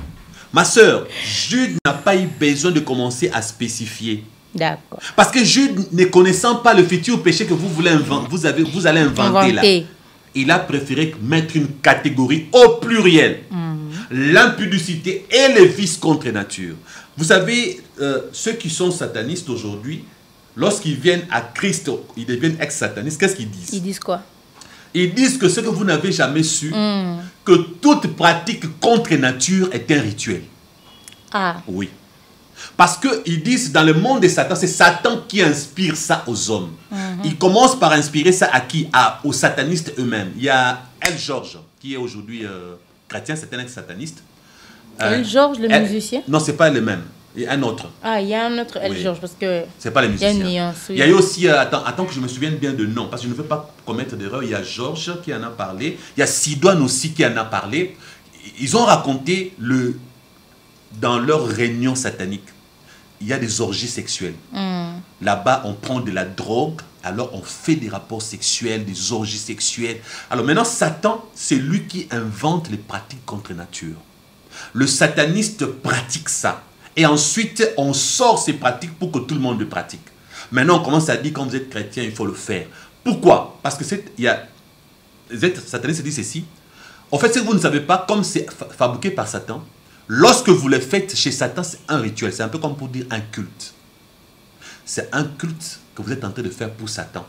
Ma soeur, Jude n'a pas eu besoin de commencer à spécifier. D'accord. Parce que Jude, ne connaissant pas le futur péché que vous voulez vous allez inventer là, il a préféré mettre une catégorie au pluriel. L'impudicité et les vices contre nature. Vous savez, ceux qui sont satanistes aujourd'hui, lorsqu'ils viennent à Christ, ils deviennent ex-satanistes, qu'est-ce qu'ils disent? Ils disent quoi? Ils disent que ce que vous n'avez jamais su, que toute pratique contre nature est un rituel. Ah. Oui. Parce qu'ils disent, dans le monde de Satan, c'est Satan qui inspire ça aux hommes. Il commence par inspirer ça à qui? Aux satanistes eux-mêmes. Il y a L. George, qui est aujourd'hui chrétien, c'est un ex-sataniste. L. George, le musicien? Non, ce n'est pas le même. Il y a un autre. Ah, il y a un autre L. George, parce que... C'est pas les musiciens. Il y a une nuance, oui. Il y a eu aussi, attends que je me souvienne bien de nom, parce que je ne veux pas commettre d'erreur. Il y a Georges qui en a parlé. Il y a Sidoine aussi qui en a parlé. Ils ont raconté dans leur réunion satanique, il y a des orgies sexuelles. Là-bas, on prend de la drogue, alors on fait des rapports sexuels, des orgies sexuelles. Alors maintenant, Satan, c'est lui qui invente les pratiques contre nature. Le sataniste pratique ça. Et ensuite, on sort ces pratiques pour que tout le monde le pratique. Maintenant, on commence à dire, quand vous êtes chrétien, il faut le faire. Pourquoi? Parce que les satanistes disent ceci. En fait, si vous ne savez pas, comme c'est fabriqué par Satan, lorsque vous le faites chez Satan, c'est un rituel. C'est un peu comme pour dire un culte. C'est un culte que vous êtes en train de faire pour Satan.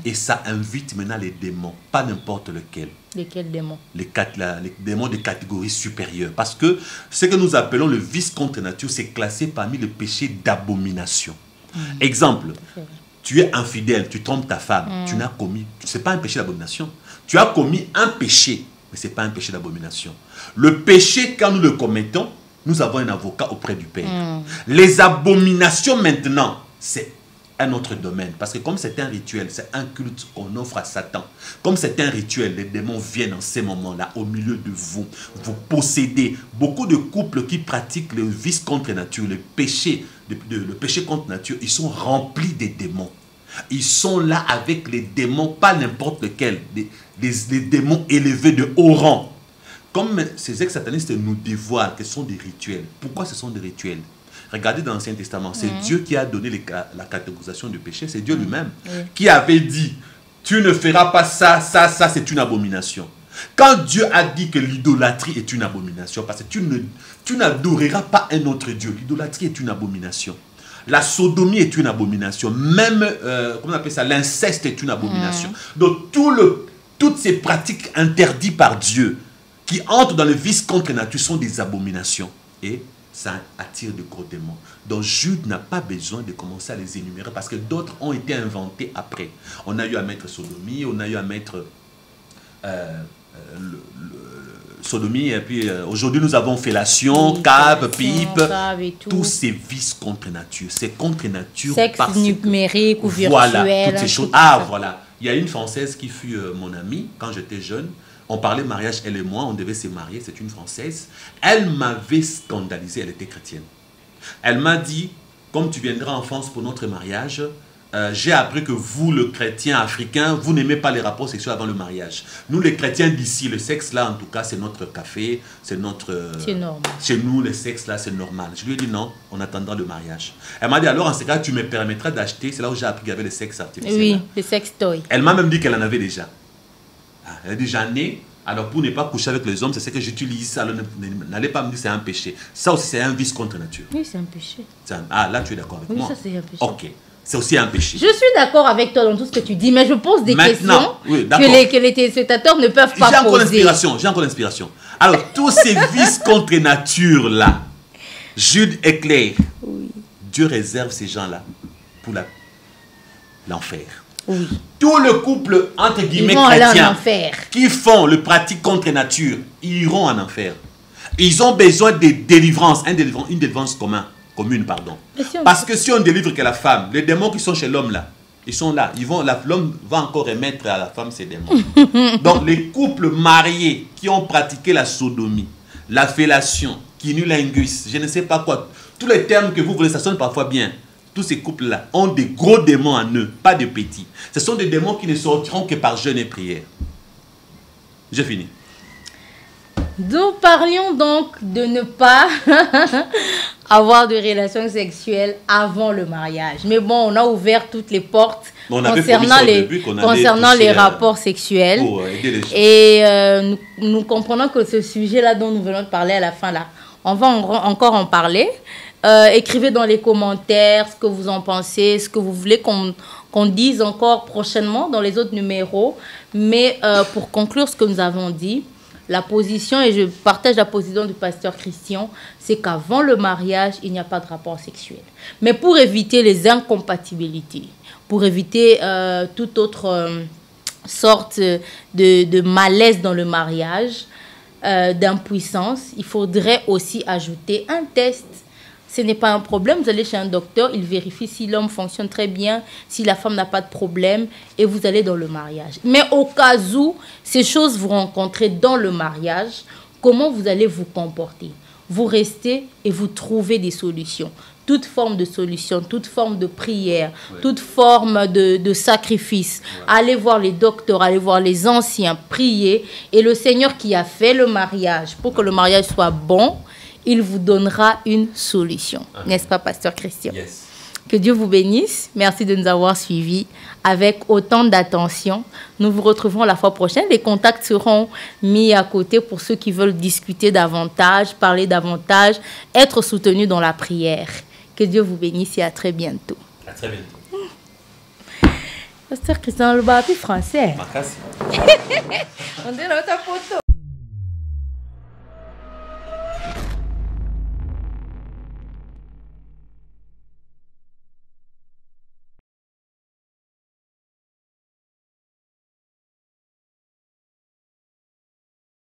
Et ça invite maintenant les démons, pas n'importe lequel. Lesquels démons? Les démons de catégorie supérieure. Parce que ce que nous appelons le vice contre nature, c'est classé parmi les péchés d'abomination. Exemple, tu es infidèle, tu trompes ta femme, tu n'as commis, ce n'est pas un péché d'abomination. Tu as commis un péché, mais ce n'est pas un péché d'abomination. Le péché, quand nous le commettons, nous avons un avocat auprès du Père. Les abominations maintenant, c'est un autre domaine. Parce que comme c'est un rituel, c'est un culte qu'on offre à Satan. Comme c'est un rituel, les démons viennent en ces moments-là, au milieu de vous, vous possédez. Beaucoup de couples qui pratiquent le vice contre nature, le péché contre nature, ils sont remplis des démons. Ils sont là avec les démons, pas n'importe lequel, les démons élevés de haut rang. Comme ces ex-satanistes nous dévoilent que ce sont des rituels. Pourquoi ce sont des rituels? Regardez dans l'Ancien Testament, c'est Dieu qui a donné la catégorisation du péché, c'est Dieu lui-même qui avait dit, tu ne feras pas ça, ça, ça, c'est une abomination. Quand Dieu a dit que l'idolâtrie est une abomination, parce que tu n'adoreras pas un autre Dieu, l'idolâtrie est une abomination. La sodomie est une abomination, même, comment on appelle ça, l'inceste est une abomination. Donc toutes ces pratiques interdites par Dieu, qui entrent dans le vice contre nature, sont des abominations. Et ça attire de gros démons. Donc Jude n'a pas besoin de commencer à les énumérer parce que d'autres ont été inventés après. On a eu à mettre sodomie, on a eu à mettre sodomie, et puis aujourd'hui nous avons fellation, cave, pipe, tous ces vices contre nature. C'est contre nature. Sexe numérique ou virtuel. Voilà, toutes ces choses. Ah voilà, il y a une Française qui fut mon amie quand j'étais jeune. On parlait mariage, elle et moi, on devait se marier, c'est une Française. Elle m'avait scandalisé, elle était chrétienne. Elle m'a dit, comme tu viendras en France pour notre mariage, j'ai appris que vous, le chrétien africain, vous n'aimez pas les rapports sexuels avant le mariage. Nous, les chrétiens d'ici, le sexe là, en tout cas, c'est notre café, c'est notre... c'est normal. Chez nous, le sexe là, c'est normal. Je lui ai dit non, on attendra le mariage. Elle m'a dit, alors en ce cas, tu me permettras d'acheter, c'est là où j'ai appris qu'il y avait le sexe artificiel. Oui, le sex toy. Elle m'a même dit qu'elle en avait déjà. Elle a dit, j'en ai, alors pour ne pas coucher avec les hommes, c'est ce que j'utilise, alors n'allez pas me dire que c'est un péché. Ça aussi, c'est un vice contre nature. Oui, c'est un péché. Ah, là, tu es d'accord avec moi? Oui, ça, c'est un péché. Ok, c'est aussi un péché. Je suis d'accord avec toi dans tout ce que tu dis, mais je pose des questions oui, que les téléspectateurs ne peuvent pas poser. J'ai encore l'inspiration. Alors, tous ces vices contre nature là, Jude est clair. Oui. Dieu réserve ces gens-là pour l'enfer. Oui. Tout le couple, entre guillemets, chrétien, qui font le pratique contre nature, ils iront en enfer. Ils ont besoin de délivrance, une délivrance commune. Parce que si on délivre que la femme, les démons qui sont chez l'homme là, ils sont là. L'homme va encore remettre à la femme ses démons. Donc les couples mariés qui ont pratiqué la sodomie, la fellation, cunnilingus, je ne sais pas quoi, tous les termes que vous voulez, ça sonne parfois bien. Tous ces couples-là ont des gros démons en eux, pas de petits. Ce sont des démons qui ne sortiront que par jeûne et prière. J'ai fini. Nous parlions donc de ne pas avoir de relations sexuelles avant le mariage. Mais bon, on a ouvert toutes les portes concernant les rapports sexuels. Et nous comprenons que ce sujet-là dont nous venons de parler à la fin, là, on va encore en parler. Écrivez dans les commentaires ce que vous en pensez, ce que vous voulez qu'on dise encore prochainement dans les autres numéros. Mais pour conclure ce que nous avons dit, la position, et je partage la position du pasteur Christian, c'est qu'avant le mariage, il n'y a pas de rapport sexuel. Mais pour éviter les incompatibilités, pour éviter toute autre sorte de malaise dans le mariage, d'impuissance, il faudrait aussi ajouter un test. Ce n'est pas un problème, vous allez chez un docteur, il vérifie si l'homme fonctionne très bien, si la femme n'a pas de problème, et vous allez dans le mariage. Mais au cas où ces choses vous rencontrez dans le mariage, comment vous allez vous comporter? Vous restez et vous trouvez des solutions. Toute forme de solution, toute forme de prière, toute forme de sacrifice. Allez voir les docteurs, allez voir les anciens, prier. Et le Seigneur qui a fait le mariage, pour que le mariage soit bon, il vous donnera une solution. N'est-ce pas, pasteur Christian? Yes. Que Dieu vous bénisse. Merci de nous avoir suivis avec autant d'attention. Nous vous retrouvons la fois prochaine. Les contacts seront mis à côté pour ceux qui veulent discuter davantage, parler davantage, être soutenus dans la prière. Que Dieu vous bénisse et à très bientôt. À très bientôt. Pasteur Christian Loba, puis français. Makasi. On dirait ta photo.